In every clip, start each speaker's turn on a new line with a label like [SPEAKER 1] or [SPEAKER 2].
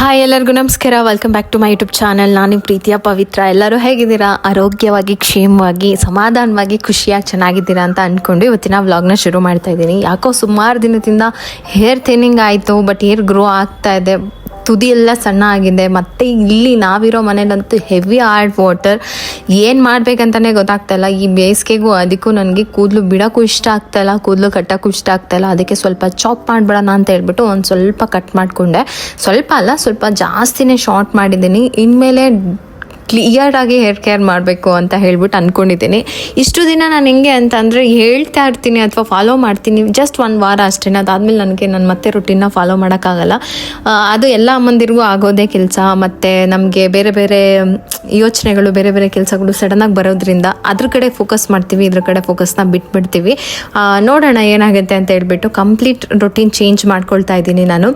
[SPEAKER 1] Hi ಎಲ್ಲರಿಗೂ ನಮಸ್ಕಾರ. Welcome back to my YouTube channel. ನಾನು ಪ್ರೀತಿಯ ಪವಿತ್ರ. ಎಲ್ಲರೂ ಹೇಗಿದ್ದೀರಾ? ಆರೋಗ್ಯವಾಗಿ, ಕ್ಷೇಮವಾಗಿ, ಸಮಾಧಾನವಾಗಿ, ಖುಷಿಯಾಗಿ ಚೆನ್ನಾಗಿದ್ದೀರಾ ಅಂತ ಅಂದ್ಕೊಂಡು ಇವತ್ತಿನ ವ್ಲಾಗ್ನ ಶುರು ಮಾಡ್ತಾ ಇದ್ದೀನಿ. ಯಾಕೋ ಸುಮಾರು ದಿನದಿಂದ ಹೇರ್ ಥಿನ್ನಿಂಗ್ ಆಯಿತು, ಬಟ್ ಹೇರ್ ಗ್ರೋ ಆಗ್ತಾ ಇದೆ, ತುದಿ ಎಲ್ಲ ಸಣ್ಣ ಆಗಿದೆ. ಮತ್ತು ಇಲ್ಲಿ ನಾವಿರೋ ಮನೇಲಂತೂ ಹೆವಿ ಹಾರ್ಡ್ ವಾಟರ್. ಏನು ಮಾಡಬೇಕಂತಲೇ ಗೊತ್ತಾಗ್ತಾಯಿಲ್ಲ. ಈ ಬೇಸಿಗೆಗೂ ಅದಕ್ಕೂ ನನಗೆ ಕೂದಲು ಬಿಡೋಕ್ಕೂ ಇಷ್ಟ ಆಗ್ತಾಯಿಲ್ಲ, ಕೂದಲು ಕಟ್ಟೋಕ್ಕೂ ಇಷ್ಟ ಆಗ್ತಾಯಿಲ್ಲ. ಅದಕ್ಕೆ ಸ್ವಲ್ಪ ಚಾಪ್ ಮಾಡಿಬಿಡೋಣ ಅಂತ ಹೇಳ್ಬಿಟ್ಟು ಒಂದು ಸ್ವಲ್ಪ ಕಟ್ ಮಾಡಿಕೊಂಡೆ. ಸ್ವಲ್ಪ ಅಲ್ಲ, ಸ್ವಲ್ಪ ಜಾಸ್ತಿನೇ ಶಾರ್ಟ್ ಮಾಡಿದ್ದೀನಿ. ಇನ್ಮೇಲೆ ಕ್ಲಿಯರಾಗಿ ಹೇರ್ ಕೇರ್ ಮಾಡಬೇಕು ಅಂತ ಹೇಳ್ಬಿಟ್ಟು ಅಂದ್ಕೊಂಡಿದ್ದೀನಿ. ಇಷ್ಟು ದಿನ ನಾನು ಹೆಂಗೆ ಅಂತಂದರೆ ಹೇಳ್ತಾ ಇರ್ತೀನಿ ಅಥವಾ ಫಾಲೋ ಮಾಡ್ತೀನಿ, ಜಸ್ಟ್ ಒಂದು ವಾರ ಅಷ್ಟೇ. ಅದಾದಮೇಲೆ ನಾನು ಮತ್ತೆ ರುಟೀನ್ನ ಫಾಲೋ ಮಾಡೋಕ್ಕಾಗಲ್ಲ. ಅದು ಎಲ್ಲ ಅಮ್ಮಂದಿರಿಗೂ ಆಗೋದೇ ಕೆಲಸ. ಮತ್ತು ನಮಗೆ ಬೇರೆ ಬೇರೆ ಯೋಚನೆಗಳು, ಬೇರೆ ಬೇರೆ ಕೆಲಸಗಳು ಸಡನ್ನಾಗಿ ಬರೋದ್ರಿಂದ ಅದ್ರ ಕಡೆ ಫೋಕಸ್ ಮಾಡ್ತೀವಿ, ಇದ್ರ ಕಡೆ ಫೋಕಸ್ನ ಬಿಟ್ಬಿಡ್ತೀವಿ. ನೋಡೋಣ ಏನಾಗುತ್ತೆ ಅಂತ ಹೇಳ್ಬಿಟ್ಟು ಕಂಪ್ಲೀಟ್ ರೊಟೀನ್ ಚೇಂಜ್ ಮಾಡ್ಕೊಳ್ತಾ ಇದ್ದೀನಿ ನಾನು.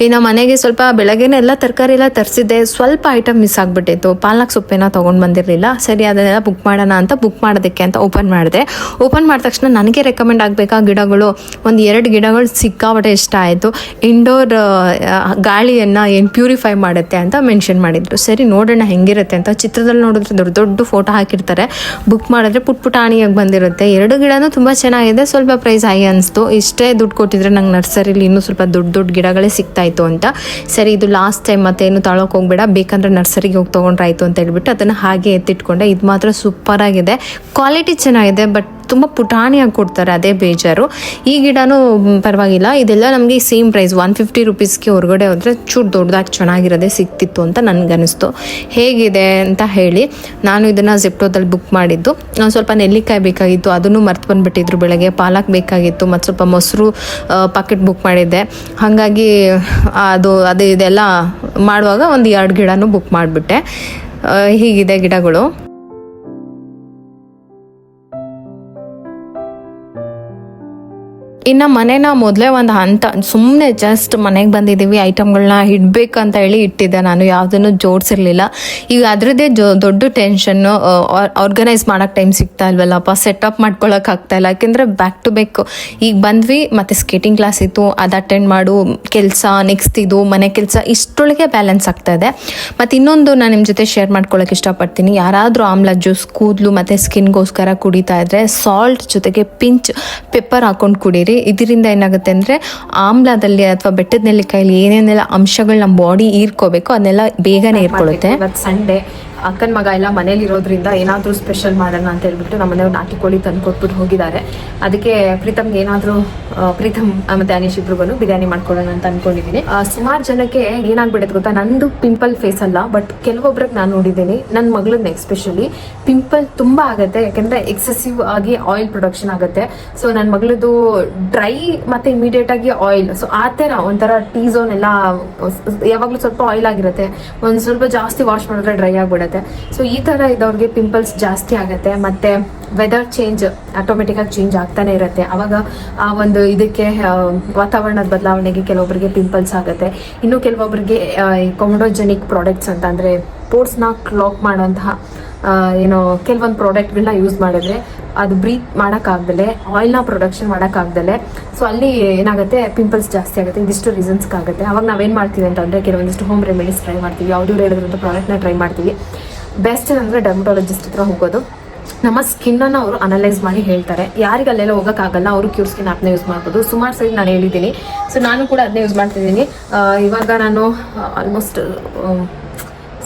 [SPEAKER 1] ಇನ್ನು ಮನೆಗೆ ಸ್ವಲ್ಪ ಬೆಳಗ್ಗೆನೇ ಎಲ್ಲ ತರಕಾರಿ ಎಲ್ಲ ತರಿಸಿದ್ದೆ, ಸ್ವಲ್ಪ ಐಟಮ್ ಮಿಸ್ ಆಗಿಬಿಟ್ಟಿತ್ತು. ಪಾಲಕ್ ಸೊಪ್ಪೇನೋ ತೊಗೊಂಡು ಬಂದಿರಲಿಲ್ಲ. ಸರಿ, ಅದನ್ನೆಲ್ಲ ಬುಕ್ ಮಾಡೋಣ ಅಂತ ಬುಕ್ ಮಾಡೋದಕ್ಕೆ ಅಂತ ಓಪನ್ ಮಾಡಿದೆ. ಓಪನ್ ಮಾಡಿದ ತಕ್ಷಣ ನನಗೆ ರೆಕಮೆಂಡ್ ಆಗಬೇಕಾ ಗಿಡಗಳು, ಒಂದು 2 ಗಿಡಗಳು ಸಿಕ್ಕಾಪಟ್ಟೆ ಇಷ್ಟ ಆಯಿತು. ಇಂಡೋರ್ ಗಾಳಿಯನ್ನು ಏನು ಪ್ಯೂರಿಫೈ ಮಾಡುತ್ತೆ ಅಂತ ಮೆನ್ಷನ್ ಮಾಡಿದರು. ಸರಿ, ನೋಡೋಣ ಹೆಂಗಿರುತ್ತೆ ಅಂತ. ಚಿತ್ರದಲ್ಲಿ ನೋಡಿದ್ರೆ ದೊಡ್ಡ ದೊಡ್ಡ ಫೋಟೋ ಹಾಕಿರ್ತಾರೆ, ಬುಕ್ ಮಾಡಿದ್ರೆ ಪುಟಾಣಿಯಾಗಿ ಬಂದಿರುತ್ತೆ. 2 ಗಿಡನೂ ತುಂಬ ಚೆನ್ನಾಗಿದೆ. ಸ್ವಲ್ಪ ಪ್ರೈಸ್ ಹೈ ಅನಿಸ್ತು. ಇಷ್ಟೇ ದುಡ್ಡು ಕೊಟ್ಟಿದ್ರೆ ನಂಗೆ ನರ್ಸರಿಲಿ ಇನ್ನೂ ಸ್ವಲ್ಪ ದೊಡ್ಡ ಗಿಡಗಳೇ ಸಿಗ್ತಾಯಿತ್ತು ಅಂತ. ಸರಿ, ಇದು ಲಾಸ್ಟ್ ಟೈಮ್, ಮತ್ತೇನು ತಗೊಳಕ್ಕೆ ಹೋಗ್ಬೇಡ, ಬೇಕಂದ್ರೆ ನರ್ಸರಿಗೆ ಹೋಗಿ ತೊಗೊಂಡ್ರೆ ಆಯಿತು ಅಂತ ಹೇಳ್ಬಿಟ್ಟು ಅದನ್ನು ಹಾಗೆ ಎತ್ತಿಟ್ಕೊಂಡೆ. ಇದು ಮಾತ್ರ ಸೂಪರ್ ಆಗಿದೆ, ಕ್ವಾಲಿಟಿ ಚೆನ್ನಾಗಿದೆ, ಬಟ್ ತುಂಬ ಪುಟಾಣಿಯಾಗಿ ಕೊಡ್ತಾರೆ, ಅದೇ ಬೇಜಾರು. ಈ ಗಿಡನೂ ಪರವಾಗಿಲ್ಲ. ಇದೆಲ್ಲ ನಮಗೆ ಸೇಮ್ ಪ್ರೈಸ್, 150 ರುಪೀಸ್ಗೆ ಹೊರಗಡೆ ಹೋದರೆ ಚೂರು ದೊಡ್ಡದಾಗಿ ಚೆನ್ನಾಗಿರೋದೇ ಸಿಕ್ತಿತ್ತು ಅಂತ ನನಗನ್ನಿಸ್ತು. ಹೇಗಿದೆ ಅಂತ ಹೇಳಿ ನಾನು ಇದನ್ನು ಝೆಪ್ಟೋದಲ್ಲಿ ಬುಕ್ ಮಾಡಿದ್ದು. ಸ್ವಲ್ಪ ನೆಲ್ಲಿಕಾಯಿ ಬೇಕಾಗಿತ್ತು, ಅದನ್ನು ಮರ್ತು ಬಂದುಬಿಟ್ಟಿದ್ರು ಬೆಳಗ್ಗೆ. ಪಾಲಕ್ ಬೇಕಾಗಿತ್ತು, ಮತ್ತು ಸ್ವಲ್ಪ ಮೊಸರು ಪಾಕೆಟ್ ಬುಕ್ ಮಾಡಿದ್ದೆ. ಹಾಗಾಗಿ ಅದು ಇದೆಲ್ಲ ಮಾಡುವಾಗ ಒಂದು 2 ಗಿಡನೂ ಬುಕ್ ಮಾಡಿಬಿಟ್ಟೆ. ಹೀಗಿದೆ ಗಿಡಗಳು. ಇನ್ನು ಮನೇನ ಮೊದಲೇ ಒಂದು ಹಂತ ಸುಮ್ಮನೆ ಜಸ್ಟ್ ಮನೆಗೆ ಬಂದಿದ್ದೀವಿ, ಐಟಮ್ಗಳನ್ನ ಇಡಬೇಕಂತ ಹೇಳಿ ಇಟ್ಟಿದ್ದೆ. ನಾನು ಯಾವುದನ್ನು ಜೋಡಿಸಿರ್ಲಿಲ್ಲ. ಈಗ ಅದರದ್ದೇ ದೊಡ್ಡ ಟೆನ್ಷನ್ನು. ಆರ್ಗನೈಸ್ ಮಾಡೋಕ್ಕೆ ಟೈಮ್ ಸಿಗ್ತಾ ಇಲ್ವಲ್ಲಪ್ಪ, ಸೆಟಪ್ ಮಾಡ್ಕೊಳ್ಳೋಕ್ಕಾಗ್ತಾಯಿಲ್ಲ. ಯಾಕೆಂದರೆ ಬ್ಯಾಕ್ ಟು ಬ್ಯಾಕ್ ಈಗ ಬಂದ್ವಿ, ಮತ್ತು ಸ್ಕೇಟಿಂಗ್ ಕ್ಲಾಸ್ ಇತ್ತು, ಅದು ಅಟೆಂಡ್ ಮಾಡು, ಕೆಲಸ, ನೆಕ್ಸ್ಟ್ ಇದು ಮನೆ ಕೆಲಸ, ಇಷ್ಟೊಳಗೆ ಬ್ಯಾಲೆನ್ಸ್ ಆಗ್ತಾಯಿದೆ. ಮತ್ತು ಇನ್ನೊಂದು ನಾನು ನಿಮ್ಮ ಜೊತೆ ಶೇರ್ ಮಾಡ್ಕೊಳ್ಳೋಕೆ ಇಷ್ಟಪಡ್ತೀನಿ. ಯಾರಾದರೂ ಆಮ್ಲ ಜ್ಯೂಸ್ ಕೂದಲು ಮತ್ತು ಸ್ಕಿನ್ಗೋಸ್ಕರ ಕುಡಿತಾ ಇದ್ದರೆ ಸಾಲ್ಟ್ ಜೊತೆಗೆ ಪಿಂಚ್ ಪೆಪ್ಪರ್ ಹಾಕೊಂಡು ಕುಡೀರಿ. ಇದರಿಂದ ಏನಾಗುತ್ತೆ ಅಂದರೆ ಆಮ್ಲದಲ್ಲಿ ಅಥವಾ ಬೆಟ್ಟದ ನೆಲ್ಲಿಕಾಯಲ್ಲಿ ಏನೇನೆಲ್ಲ ಅಂಶಗಳು ನಮ್ಮ ಬಾಡಿ ಹೀರ್ಕೋಬೇಕು ಅದನ್ನೆಲ್ಲ ಬೇಗನೆ ಹೀರ್ಕೊಳ್ಳುತ್ತೆ. ಇವತ್ತು ಸಂಡೇ, ಅಕ್ಕನ ಮಗ ಎಲ್ಲ ಮನೇಲಿ ಇರೋದ್ರಿಂದ ಏನಾದರೂ ಸ್ಪೆಷಲ್ ಮಾಡೋಣ ಅಂತ ಹೇಳ್ಬಿಟ್ಟು ನಮ್ಮ ಮನೆಯವ್ರು ನಾಟಿ ಕೋಳಿ ತಂದು ಕೊಟ್ಬಿಟ್ಟು ಹೋಗಿದ್ದಾರೆ. ಅದಕ್ಕೆ ಪ್ರೀತಮ್ಗೆ ಏನಾದರೂ ಪ್ರೀತಮ್ ಮತ್ತು ಅನೀಶ್ ಇಬ್ರಿಗೂ ಬಿರಿಯಾನಿ ಮಾಡ್ಕೊಳ್ಳೋಣ ಅಂತ ಅಂದ್ಕೊಂಡಿದ್ದೀನಿ. ಸುಮಾರು ಜನಕ್ಕೆ ಏನಾಗ್ಬಿಡುತ್ತೆ ಗೊತ್ತಾ, ನಂದು ಪಿಂಪಲ್ ಫೇಸ್ ಅಲ್ಲ, ಬಟ್ ಕೆಲವೊಬ್ರಿಗೆ ನಾನು ನೋಡಿದ್ದೀನಿ, ನನ್ನ ಮಗಳನ್ನ ಎಸ್ಪೆಷಲಿ ಪಿಂಪಲ್ ತುಂಬ ಆಗುತ್ತೆ. ಯಾಕೆಂದರೆ ಎಕ್ಸೆಸಿವ್ ಆಗಿ ಆಯಿಲ್ ಪ್ರೊಡಕ್ಷನ್ ಆಗುತ್ತೆ. ಸೊ ನನ್ನ ಮಗಳದು ಡ್ರೈ ಮತ್ತು ಇಮಿಡಿಯೇಟಾಗಿ ಆಯಿಲ್, ಸೊ ಆ ಥರ ಒಂಥರ ಟೀ ಝೋನ್ ಎಲ್ಲ ಯಾವಾಗಲೂ ಸ್ವಲ್ಪ ಆಯಿಲ್ ಆಗಿರುತ್ತೆ, ಒಂದು ಸ್ವಲ್ಪ ಜಾಸ್ತಿ ವಾಶ್ ಮಾಡಿದ್ರೆ ಡ್ರೈ ಆಗಿಬಿಡುತ್ತೆ. ಸೊ ಈ ಥರ ಇದ್ದವ್ರಿಗೆ ಪಿಂಪಲ್ಸ್ ಜಾಸ್ತಿ ಆಗುತ್ತೆ. ಮತ್ತು ವೆದರ್ ಚೇಂಜ್ ಆಟೋಮೆಟಿಕ್ಕಾಗಿ ಚೇಂಜ್ ಆಗ್ತಾನೆ ಇರುತ್ತೆ. ಆವಾಗ ಆ ಒಂದು ಇದಕ್ಕೆ ವಾತಾವರಣದ ಬದಲಾವಣೆಗೆ ಕೆಲವೊಬ್ಬರಿಗೆ ಪಿಂಪಲ್ಸ್ ಆಗುತ್ತೆ. ಇನ್ನು ಕೆಲವೊಬ್ಬರಿಗೆ ಕೊಮೊಡೋಜೆನಿಕ್ ಪ್ರಾಡಕ್ಟ್ಸ್ ಅಂತ, ಅಂದರೆ ಪೋರ್ಟ್ಸ್ನ ಕ್ಲಾಕ್ ಮಾಡೋಂತಹ ಏನೋ ಕೆಲವೊಂದು ಪ್ರಾಡಕ್ಟ್ಗಳನ್ನ ಯೂಸ್ ಮಾಡಿದ್ರೆ ಅದು ಬ್ರೀತ್ ಮಾಡೋಕ್ಕಾಗ್ದಲೆ, ಆಯಿಲ್ನ ಪ್ರೊಡಕ್ಷನ್ ಮಾಡೋಕ್ಕಾಗ್ದಲೆ, ಸೊ ಅಲ್ಲಿ ಏನಾಗುತ್ತೆ, ಪಿಂಪಲ್ಸ್ ಜಾಸ್ತಿ ಆಗುತ್ತೆ. ಇದಿಷ್ಟು ರೀಸನ್ಸ್ಗಾಗುತ್ತೆ. ಅವಾಗ ನಾವೇನು ಮಾಡ್ತೀವಿ ಅಂತಂದರೆ ಕೆಲವೊಂದಿಷ್ಟು ಹೋಮ್ ರೆಮಿಡೀಸ್ ಟ್ರೈ ಮಾಡ್ತೀವಿ, ಯಾವುದೂ ಹೇಳಿದ್ರಂಥ ಪ್ರಾಡಕ್ಟ್ನ ಟ್ರೈ ಮಾಡ್ತೀವಿ. ಬೆಸ್ಟ್ ಅಂದರೆ ಡರ್ಮಟಾಲಜಿಸ್ಟ್ ಹತ್ರ ಹೋಗೋದು. ನಮ್ಮ ಸ್ಕಿನ್ನನ್ನು ಅವರು ಅನಲೈಸ್ ಮಾಡಿ ಹೇಳ್ತಾರೆ. ಯಾರಿಗೆ ಅಲ್ಲೆಲ್ಲ ಹೋಗೋಕ್ಕಾಗಲ್ಲ ಅವರು ಕ್ಯೂರ್ ಸ್ಕಿನ್ ಆ್ಯಪ್ನ ಯೂಸ್ ಮಾಡ್ಬೋದು. ಸುಮಾರು ಸರಿ ನಾನು ಹೇಳಿದ್ದೀನಿ. ಸೊ ನಾನು ಕೂಡ ಅದನ್ನೇ ಯೂಸ್ ಮಾಡ್ತಿದ್ದೀನಿ. ಇವಾಗ ನಾನು ಆಲ್ಮೋಸ್ಟ್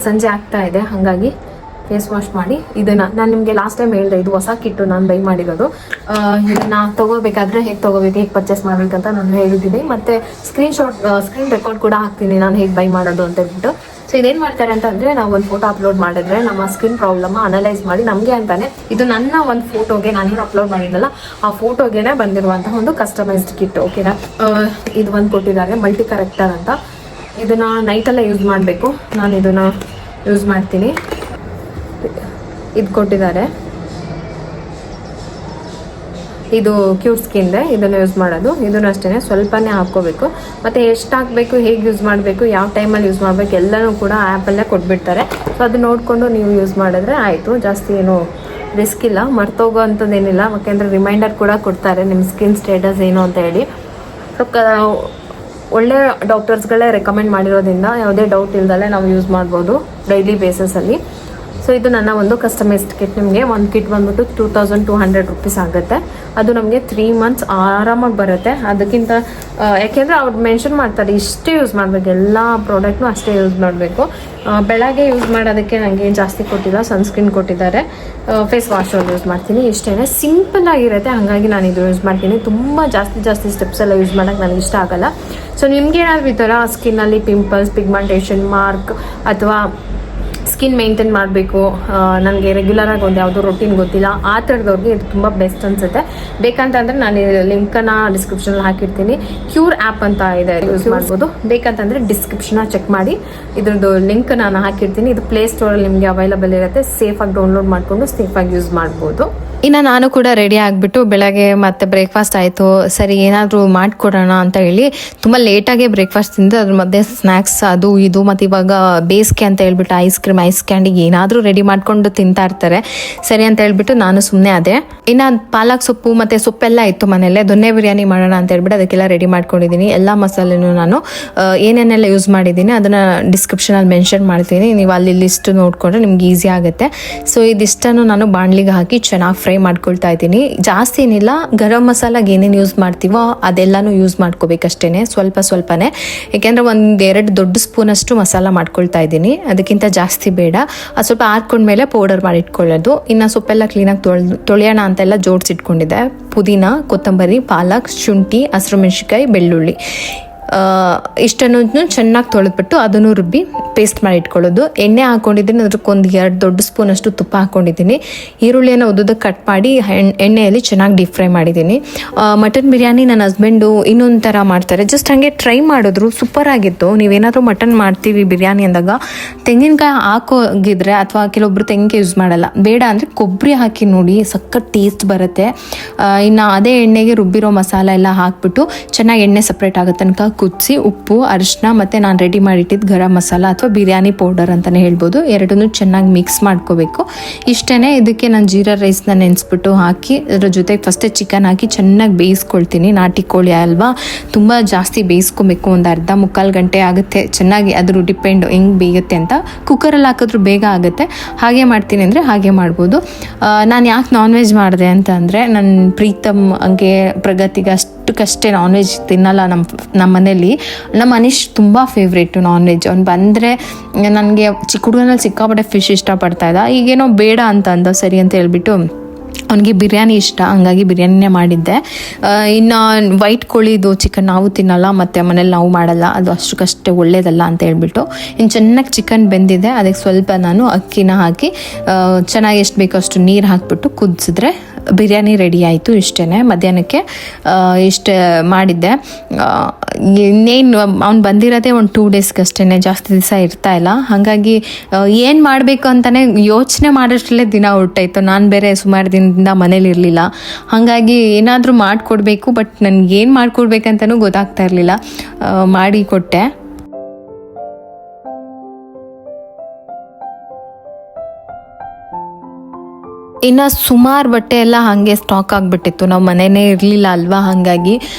[SPEAKER 1] ಸಂಜೆ ಆಗ್ತಾ ಇದೆ, ಹಾಗಾಗಿ ಫೇಸ್ ವಾಶ್ ಮಾಡಿ ಇದನ್ನು ನಾನು ನಿಮಗೆ ಲಾಸ್ಟ್ ಟೈಮ್ ಹೇಳಿದೆ, ಇದು ಹೊಸ ಕಿಟ್ಟು ನಾನು ಬೈ ಮಾಡಿರೋದು. ಇದನ್ನು ತೊಗೋಬೇಕಾದ್ರೆ ಹೇಗೆ ತೊಗೋಬೇಕು, ಹೇಗೆ ಪರ್ಚೇಸ್ ಮಾಡಬೇಕಂತ ನಾನು ಹೇಳಿದ್ದೀನಿ. ಮತ್ತು ಸ್ಕ್ರೀನ್ ರೆಕಾರ್ಡ್ ಕೂಡ ಹಾಕ್ತೀನಿ ನಾನು ಹೇಗೆ ಬೈ ಮಾಡೋದು ಅಂತ ಹೇಳ್ಬಿಟ್ಟು. ಸೊ ಇದೇನು ಮಾಡ್ತಾರೆ ಅಂತಂದರೆ, ನಾವು ಒಂದು ಫೋಟೋ ಅಪ್ಲೋಡ್ ಮಾಡಿದ್ರೆ ನಮ್ಮ ಸ್ಕಿನ್ ಪ್ರಾಬ್ಲಮ್ ಅನಲೈಸ್ ಮಾಡಿ ನಮಗೆ ಅಂತಾನೆ, ಇದು ನನ್ನ ಒಂದು ಫೋಟೋಗೆ ನಾನೇನು ಅಪ್ಲೋಡ್ ಮಾಡಿದ್ನಲ್ಲ ಆ ಫೋಟೋಗೆ ಬಂದಿರುವಂತಹ ಒಂದು ಕಸ್ಟಮೈಸ್ಡ್ ಕಿಟ್. ಓಕೆನಾ, ಇದು ಒಂದು ಕೊಟ್ಟಿದ್ದಾರೆ ಮಲ್ಟಿ ಕರೆಕ್ಟರ್ ಅಂತ. ಇದನ್ನು ನೈಟಲ್ಲೇ ಯೂಸ್ ಮಾಡಬೇಕು. ನಾನು ಇದನ್ನು ಯೂಸ್ ಮಾಡ್ತೀನಿ. ಇದು ಕೊಟ್ಟಿದ್ದಾರೆ, ಇದು ಕ್ಯೂಟ್ ಸ್ಕಿನ್ದೆ, ಇದನ್ನು ಯೂಸ್ ಮಾಡೋದು. ಇದನ್ನು ಅಷ್ಟೇ ಸ್ವಲ್ಪನೇ ಹಾಕ್ಕೋಬೇಕು. ಮತ್ತು ಎಷ್ಟು ಹಾಕಬೇಕು, ಹೇಗೆ ಯೂಸ್ ಮಾಡಬೇಕು, ಯಾವ ಟೈಮಲ್ಲಿ ಯೂಸ್ ಮಾಡಬೇಕು ಎಲ್ಲನೂ ಕೂಡ ಆ್ಯಪಲ್ಲೇ ಕೊಟ್ಬಿಡ್ತಾರೆ. ಸೊ ಅದು ನೋಡಿಕೊಂಡು ನೀವು ಯೂಸ್ ಮಾಡಿದ್ರೆ ಆಯಿತು. ಜಾಸ್ತಿ ಏನು ರಿಸ್ಕ್ ಇಲ್ಲ, ಮರ್ತೋಗೋ ಅಂಥದ್ದೇನಿಲ್ಲ. ಯಾಕೆಂದರೆ ರಿಮೈಂಡರ್ ಕೂಡ ಕೊಡ್ತಾರೆ ನಿಮ್ಮ ಸ್ಕಿನ್ ಸ್ಟೇಟಸ್ ಏನು ಅಂತ ಹೇಳಿ. ಸೊ ಒಳ್ಳೆ ಡಾಕ್ಟರ್ಸ್ಗಳೇ ರೆಕಮೆಂಡ್ ಮಾಡಿರೋದ್ರಿಂದ ಯಾವುದೇ ಡೌಟ್ ಇಲ್ದಲೆ ನಾವು ಯೂಸ್ ಮಾಡ್ಬೋದು ಡೈಲಿ ಬೇಸಿಸಲ್ಲಿ. ಸೊ ಇದು ನನ್ನ ಒಂದು ಕಸ್ಟಮೈಸ್ಡ್ ಕಿಟ್. ನಿಮಗೆ ಒಂದು ಕಿಟ್ ಬಂದ್ಬಿಟ್ಟು 2200 ರೂಪೀಸ್ ಆಗುತ್ತೆ. ಅದು ನಮಗೆ 3 months ಆರಾಮಾಗಿ ಬರುತ್ತೆ. ಅದಕ್ಕಿಂತ ಯಾಕೆಂದರೆ ಅವ್ರು ಮೆನ್ಷನ್ ಮಾಡ್ತಾರೆ ಇಷ್ಟೇ ಯೂಸ್ ಮಾಡಬೇಕು, ಎಲ್ಲ ಪ್ರಾಡಕ್ಟ್ನು ಅಷ್ಟೇ ಯೂಸ್ ಮಾಡಬೇಕು. ಬೆಳಗ್ಗೆ ಯೂಸ್ ಮಾಡೋದಕ್ಕೆ ನನಗೆ ಜಾಸ್ತಿ ಕೊಟ್ಟಿಲ್ಲ, ಸನ್ಸ್ಕ್ರೀನ್ ಕೊಟ್ಟಿದ್ದಾರೆ, ಫೇಸ್ ವಾಶ್ ಯೂಸ್ ಮಾಡ್ತೀನಿ, ಇಷ್ಟೇ ಸಿಂಪಲ್ ಆಗಿರುತ್ತೆ. ಹಾಗಾಗಿ ನಾನು ಇದು ಯೂಸ್ ಮಾಡ್ತೀನಿ. ತುಂಬ ಜಾಸ್ತಿ ಸ್ಟೆಪ್ಸ್ ಎಲ್ಲ ಯೂಸ್ ಮಾಡೋಕ್ಕೆ ನನಗೆ ಇಷ್ಟ ಆಗಲ್ಲ. ಸೊ ನಿಮ್ಗೇನಾದರೂ ಈ ಥರ ಸ್ಕಿನ್ನಲ್ಲಿ ಪಿಂಪಲ್ಸ್, ಪಿಗ್ಮೆಂಟೇಷನ್ ಮಾರ್ಕ್ ಅಥವಾ ಸ್ಕಿನ್ ಮೇಂಟೈನ್ ಮಾಡಬೇಕು, ನನಗೆ ರೆಗ್ಯುಲರಾಗಿ ಒಂದು ಯಾವುದೋ ರೊಟೀನ್ ಗೊತ್ತಿಲ್ಲ, ಆ ಥರದವ್ರಿಗೆ ಇದು ತುಂಬ ಬೆಸ್ಟ್ ಅನಿಸುತ್ತೆ. ಬೇಕಂತಂದರೆ ನಾನು ಲಿಂಕನ್ನು ಡಿಸ್ಕ್ರಿಪ್ಷನಲ್ಲಿ ಹಾಕಿರ್ತೀನಿ. ಕ್ಯೂರ್ ಆ್ಯಪ್ ಅಂತ ಇದೆ, ಯೂಸ್ ಮಾಡ್ಬೋದು. ಬೇಕಂತಂದರೆ ಡಿಸ್ಕ್ರಿಪ್ಷನ್ನ ಚೆಕ್ ಮಾಡಿ, ಇದ್ರದ್ದು ಲಿಂಕ್ ನಾನು ಹಾಕಿರ್ತೀನಿ. ಇದು ಪ್ಲೇಸ್ಟೋರಲ್ಲಿ ನಿಮಗೆ ಅವೈಲಬಲ್ ಇರುತ್ತೆ. ಸೇಫಾಗಿ ಡೌನ್ಲೋಡ್ ಮಾಡಿಕೊಂಡು ಸೇಫಾಗಿ ಯೂಸ್ ಮಾಡ್ಬೋದು. ಇನ್ನು ನಾನು ಕೂಡ ರೆಡಿ ಆಗಿಬಿಟ್ಟು ಬೆಳಗ್ಗೆ ಮತ್ತೆ ಬ್ರೇಕ್ಫಾಸ್ಟ್ ಆಯಿತು. ಸರಿ ಏನಾದರೂ ಮಾಡಿಕೊಡೋಣ ಅಂತ ಹೇಳಿ ತುಂಬ ಲೇಟಾಗೆ ಬ್ರೇಕ್ಫಾಸ್ಟ್ ತಿಂದು ಅದ್ರ ಮಧ್ಯೆ ಸ್ನ್ಯಾಕ್ಸ್ ಅದು ಇದು ಮತ್ತು ಇವಾಗ ಬೇಸಿಗೆ ಅಂತ ಹೇಳ್ಬಿಟ್ಟು ಐಸ್ ಕ್ರೀಮ್, ಐಸ್ ಕ್ಯಾಂಡಿಗೆ ಏನಾದರೂ ರೆಡಿ ಮಾಡಿಕೊಂಡು ತಿಂತಾ ಇರ್ತಾರೆ. ಸರಿ ಅಂತ ಹೇಳ್ಬಿಟ್ಟು ನಾನು ಸುಮ್ಮನೆ ಅದೇ. ಇನ್ನು ಪಾಲಕ್ ಸೊಪ್ಪು ಮತ್ತು ಸೊಪ್ಪೆಲ್ಲ ಇತ್ತು ಮನೆಯಲ್ಲೇ. ದೊನ್ನೆ ಬಿರಿಯಾನಿ ಮಾಡೋಣ ಅಂತ ಹೇಳ್ಬಿಟ್ಟು ಅದಕ್ಕೆಲ್ಲ ರೆಡಿ ಮಾಡ್ಕೊಂಡಿದ್ದೀನಿ. ಎಲ್ಲ ಮಸಾಲೆನೂ ನಾನು ಏನೇನೆಲ್ಲ ಯೂಸ್ ಮಾಡಿದ್ದೀನಿ ಅದನ್ನು ಡಿಸ್ಕ್ರಿಪ್ಷನಲ್ಲಿ ಮೆನ್ಷನ್ ಮಾಡ್ತೀನಿ. ನೀವು ಅಲ್ಲಿ ಲಿಸ್ಟ್ ನೋಡಿಕೊಂಡ್ರೆ ನಿಮ್ಗೆ ಈಸಿ ಆಗುತ್ತೆ. ಸೊ ಇದಿಷ್ಟನ್ನು ನಾನು ಬಾಣಲಿಗೆ ಹಾಕಿ ಚೆನ್ನಾಗಿ ಫ್ರೈ ಮಾಡ್ಕೊಳ್ತಾ ಇದ್ದೀನಿ. ಜಾಸ್ತಿ ಏನಿಲ್ಲ, ಗರಂ ಮಸಾಲಾಗೆ ಏನೇನು ಯೂಸ್ ಮಾಡ್ತೀವೋ ಅದೆಲ್ಲನೂ ಯೂಸ್ ಮಾಡ್ಕೋಬೇಕಷ್ಟೇ, ಸ್ವಲ್ಪನೇ. ಯಾಕೆಂದರೆ 1-2 ದೊಡ್ಡ ಸ್ಪೂನಷ್ಟು ಮಸಾಲ ಮಾಡ್ಕೊಳ್ತಾ ಇದ್ದೀನಿ, ಅದಕ್ಕಿಂತ ಜಾಸ್ತಿ ಬೇಡ. ಅದು ಸ್ವಲ್ಪ ಹಾಕೊಂಡ್ಮೇಲೆ ಪೌಡರ್ ಮಾಡಿ ಇಟ್ಕೊಳ್ಳೋದು. ಇನ್ನು ಸೊಪ್ಪೆಲ್ಲ ಕ್ಲೀನಾಗಿ ತೊಳೆಯೋಣ ಅಂತೆಲ್ಲ ಜೋಡಿಸಿಟ್ಕೊಂಡಿದ್ದೆ. ಪುದೀನ, ಕೊತ್ತಂಬರಿ, ಪಾಲಕ್, ಶುಂಠಿ, ಹಸಿರು ಮೆಣಸಿನ್ಕಾಯಿ, ಬೆಳ್ಳುಳ್ಳಿ ಇಷ್ಟನ್ನು ಚೆನ್ನಾಗಿ ತೊಳೆದ್ಬಿಟ್ಟು ಅದನ್ನು ರುಬ್ಬಿ ಪೇಸ್ಟ್ ಮಾಡಿ ಇಟ್ಕೊಳ್ಳೋದು. ಎಣ್ಣೆ ಹಾಕ್ಕೊಂಡಿದ್ದೀನಿ, ಅದಕ್ಕೊಂದು 2 ದೊಡ್ಡ ಸ್ಪೂನಷ್ಟು ತುಪ್ಪ ಹಾಕ್ಕೊಂಡಿದ್ದೀನಿ. ಈರುಳ್ಳಿಯನ್ನು ಉದ್ದಕ್ಕೆ ಕಟ್ ಮಾಡಿ ಎಣ್ಣೆಯಲ್ಲಿ ಚೆನ್ನಾಗಿ ಡೀಪ್ ಫ್ರೈ ಮಾಡಿದ್ದೀನಿ. ಮಟನ್ ಬಿರಿಯಾನಿ ನನ್ನ ಹಸ್ಬೆಂಡು ಇನ್ನೊಂದು ಥರ ಮಾಡ್ತಾರೆ, ಜಸ್ಟ್ ಹಾಗೆ ಟ್ರೈ ಮಾಡಿದ್ರು, ಸೂಪರ್ ಆಗಿತ್ತು. ನೀವೇನಾದರೂ ಮಟನ್ ಮಾಡ್ತೀವಿ ಬಿರಿಯಾನಿ ಅಂದಾಗ ತೆಂಗಿನಕಾಯಿ ಹಾಕೋಗಿದ್ರೆ, ಅಥವಾ ಕೆಲವೊಬ್ರು ತೆಂಗಿನಕಾಯಿ ಯೂಸ್ ಮಾಡಲ್ಲ, ಬೇಡ ಅಂದರೆ ಕೊಬ್ಬರಿ ಹಾಕಿ ನೋಡಿ, ಸಖತ್ ಟೇಸ್ಟ್ ಬರುತ್ತೆ. ಇನ್ನು ಅದೇ ಎಣ್ಣೆಗೆ ರುಬ್ಬಿರೋ ಮಸಾಲ ಎಲ್ಲ ಹಾಕ್ಬಿಟ್ಟು ಚೆನ್ನಾಗಿ ಎಣ್ಣೆ ಸಪ್ರೇಟ್ ಆಗೋ ತನಕ ಕುದಿಸಿ ಉಪ್ಪು, ಅರಿಶಿನ ಮತ್ತು ನಾನು ರೆಡಿ ಮಾಡಿಟ್ಟಿದ್ದು ಗರಂ ಮಸಾಲ ಅಥವಾ ಬಿರಿಯಾನಿ ಪೌಡರ್ ಅಂತಲೇ ಹೇಳ್ಬೋದು, ಎರಡನ್ನೂ ಚೆನ್ನಾಗಿ ಮಿಕ್ಸ್ ಮಾಡ್ಕೋಬೇಕು. ಇಷ್ಟೇ. ಇದಕ್ಕೆ ನಾನು ಜೀರಾ ರೈಸ್ನ ನೆನೆಸ್ಬಿಟ್ಟು ಹಾಕಿ ಅದ್ರ ಜೊತೆಗೆ ಫಸ್ಟೇ ಚಿಕನ್ ಹಾಕಿ ಚೆನ್ನಾಗಿ ಬೇಯಿಸ್ಕೊಳ್ತೀನಿ. ನಾಟಿ ಕೋಳಿ ಅಲ್ವಾ, ತುಂಬ ಜಾಸ್ತಿ ಬೇಯಿಸ್ಕೊಬೇಕು, ಒಂದು 1/2-3 ಗಂಟೆ ಆಗುತ್ತೆ ಚೆನ್ನಾಗಿ. ಅದ್ರ ಡಿಪೆಂಡ್ ಹೆಂಗೆ ಬೇಯುತ್ತೆ ಅಂತ. ಕುಕ್ಕರಲ್ಲಿ ಹಾಕಿದ್ರು ಬೇಗ ಆಗುತ್ತೆ. ಹಾಗೆ ಮಾಡ್ತೀನಿ ಅಂದರೆ ಹಾಗೆ ಮಾಡ್ಬೋದು. ನಾನು ಯಾಕೆ ನಾನ್ ವೆಜ್ ಮಾಡಿದೆ ಅಂತ ಅಂದರೆ, ನನ್ನ ಪ್ರೀತಮ್ ಹಂಗೆ ಪ್ರಗತಿಗೆ ಅಷ್ಟಕ್ಕಷ್ಟೇ ನಾನ್ ವೆಜ್ ತಿನ್ನಲ್ಲ. ನಮ್ಮ ಮನೇಲಿ ನಮ್ಮ ಮನೀಶ್ ತುಂಬ ಫೇವ್ರೇಟು ನಾನ್ ವೆಜ್. ಅವ್ನು ಬಂದರೆ ನನಗೆ ಚಿಕ್ಕ ಹುಡುಗನಲ್ಲಿ ಸಿಕ್ಕಾಪಟ್ಟೆ ಫಿಶ್ ಇಷ್ಟಪಡ್ತಾ ಇದ್ದ. ಈಗೇನೋ ಬೇಡ ಅಂತ ಅಂದ, ಸರಿ ಅಂತ ಹೇಳ್ಬಿಟ್ಟು ಅವನಿಗೆ ಬಿರಿಯಾನಿ ಇಷ್ಟ, ಹಂಗಾಗಿ ಬಿರಿಯಾನಿನೇ ಮಾಡಿದ್ದೆ. ಇನ್ನು ವೈಟ್ ಕೋಳಿದು ಚಿಕನ್ ನಾವು ತಿನ್ನಲ್ಲ, ಮತ್ತು ಮನೇಲಿ ನಾವು ಮಾಡಲ್ಲ, ಅದು ಅಷ್ಟಕ್ಕಷ್ಟೇ ಒಳ್ಳೇದಲ್ಲ ಅಂತ ಹೇಳ್ಬಿಟ್ಟು ಇನ್ನು ಚೆನ್ನಾಗಿ ಚಿಕನ್ ಬೆಂದಿದೆ. ಅದಕ್ಕೆ ಸ್ವಲ್ಪ ನಾನು ಅಕ್ಕಿನ ಹಾಕಿ ಚೆನ್ನಾಗಿ ಎಷ್ಟು ಬೇಕೋ ಅಷ್ಟು ನೀರು ಹಾಕಿಬಿಟ್ಟು ಕುದಿಸಿದ್ರೆ ಬಿರಿಯಾನಿ ರೆಡಿ ಆಯಿತು. ಇಷ್ಟೇ. ಮಧ್ಯಾಹ್ನಕ್ಕೆ ಇಷ್ಟು ಮಾಡಿದ್ದೆ. ಇನ್ನೇನು ಅವ್ನು ಬಂದಿರೋದೇ ಒಂದು 2 ಡೇಸ್ಗಷ್ಟೇ, ಜಾಸ್ತಿ ದಿವಸ ಇರ್ತಾ ಇಲ್ಲ. ಹಾಗಾಗಿ ಏನು ಮಾಡಬೇಕು ಅಂತಲೇ ಯೋಚನೆ ಮಾಡೋಷ್ಟರಲ್ಲೇ ದಿನ ಹೊರಟಾಯ್ತು. ನಾನು ಬೇರೆ ಸುಮಾರು ದಿನದಿಂದ ಮನೇಲಿ ಇರಲಿಲ್ಲ, ಹಾಗಾಗಿ ಏನಾದರೂ ಮಾಡಿಕೊಡ್ಬೇಕು, ಬಟ್ ನನಗೇನು ಮಾಡಿಕೊಡ್ಬೇಕಂತನೂ ಗೊತ್ತಾಗ್ತಾ ಇರಲಿಲ್ಲ. ಮಾಡಿ ಕೊಟ್ಟೆ. ಇನ್ನು ಸುಮಾರು ಬಟ್ಟೆ ಎಲ್ಲ ಹಾಗೆ ಸ್ಟಾಕ್ ಆಗಿಬಿಟ್ಟಿತ್ತು. ನಾವು ಮನೆಯೇ ಇರಲಿಲ್ಲ ಅಲ್ವಾ, ಹಾಗಾಗಿ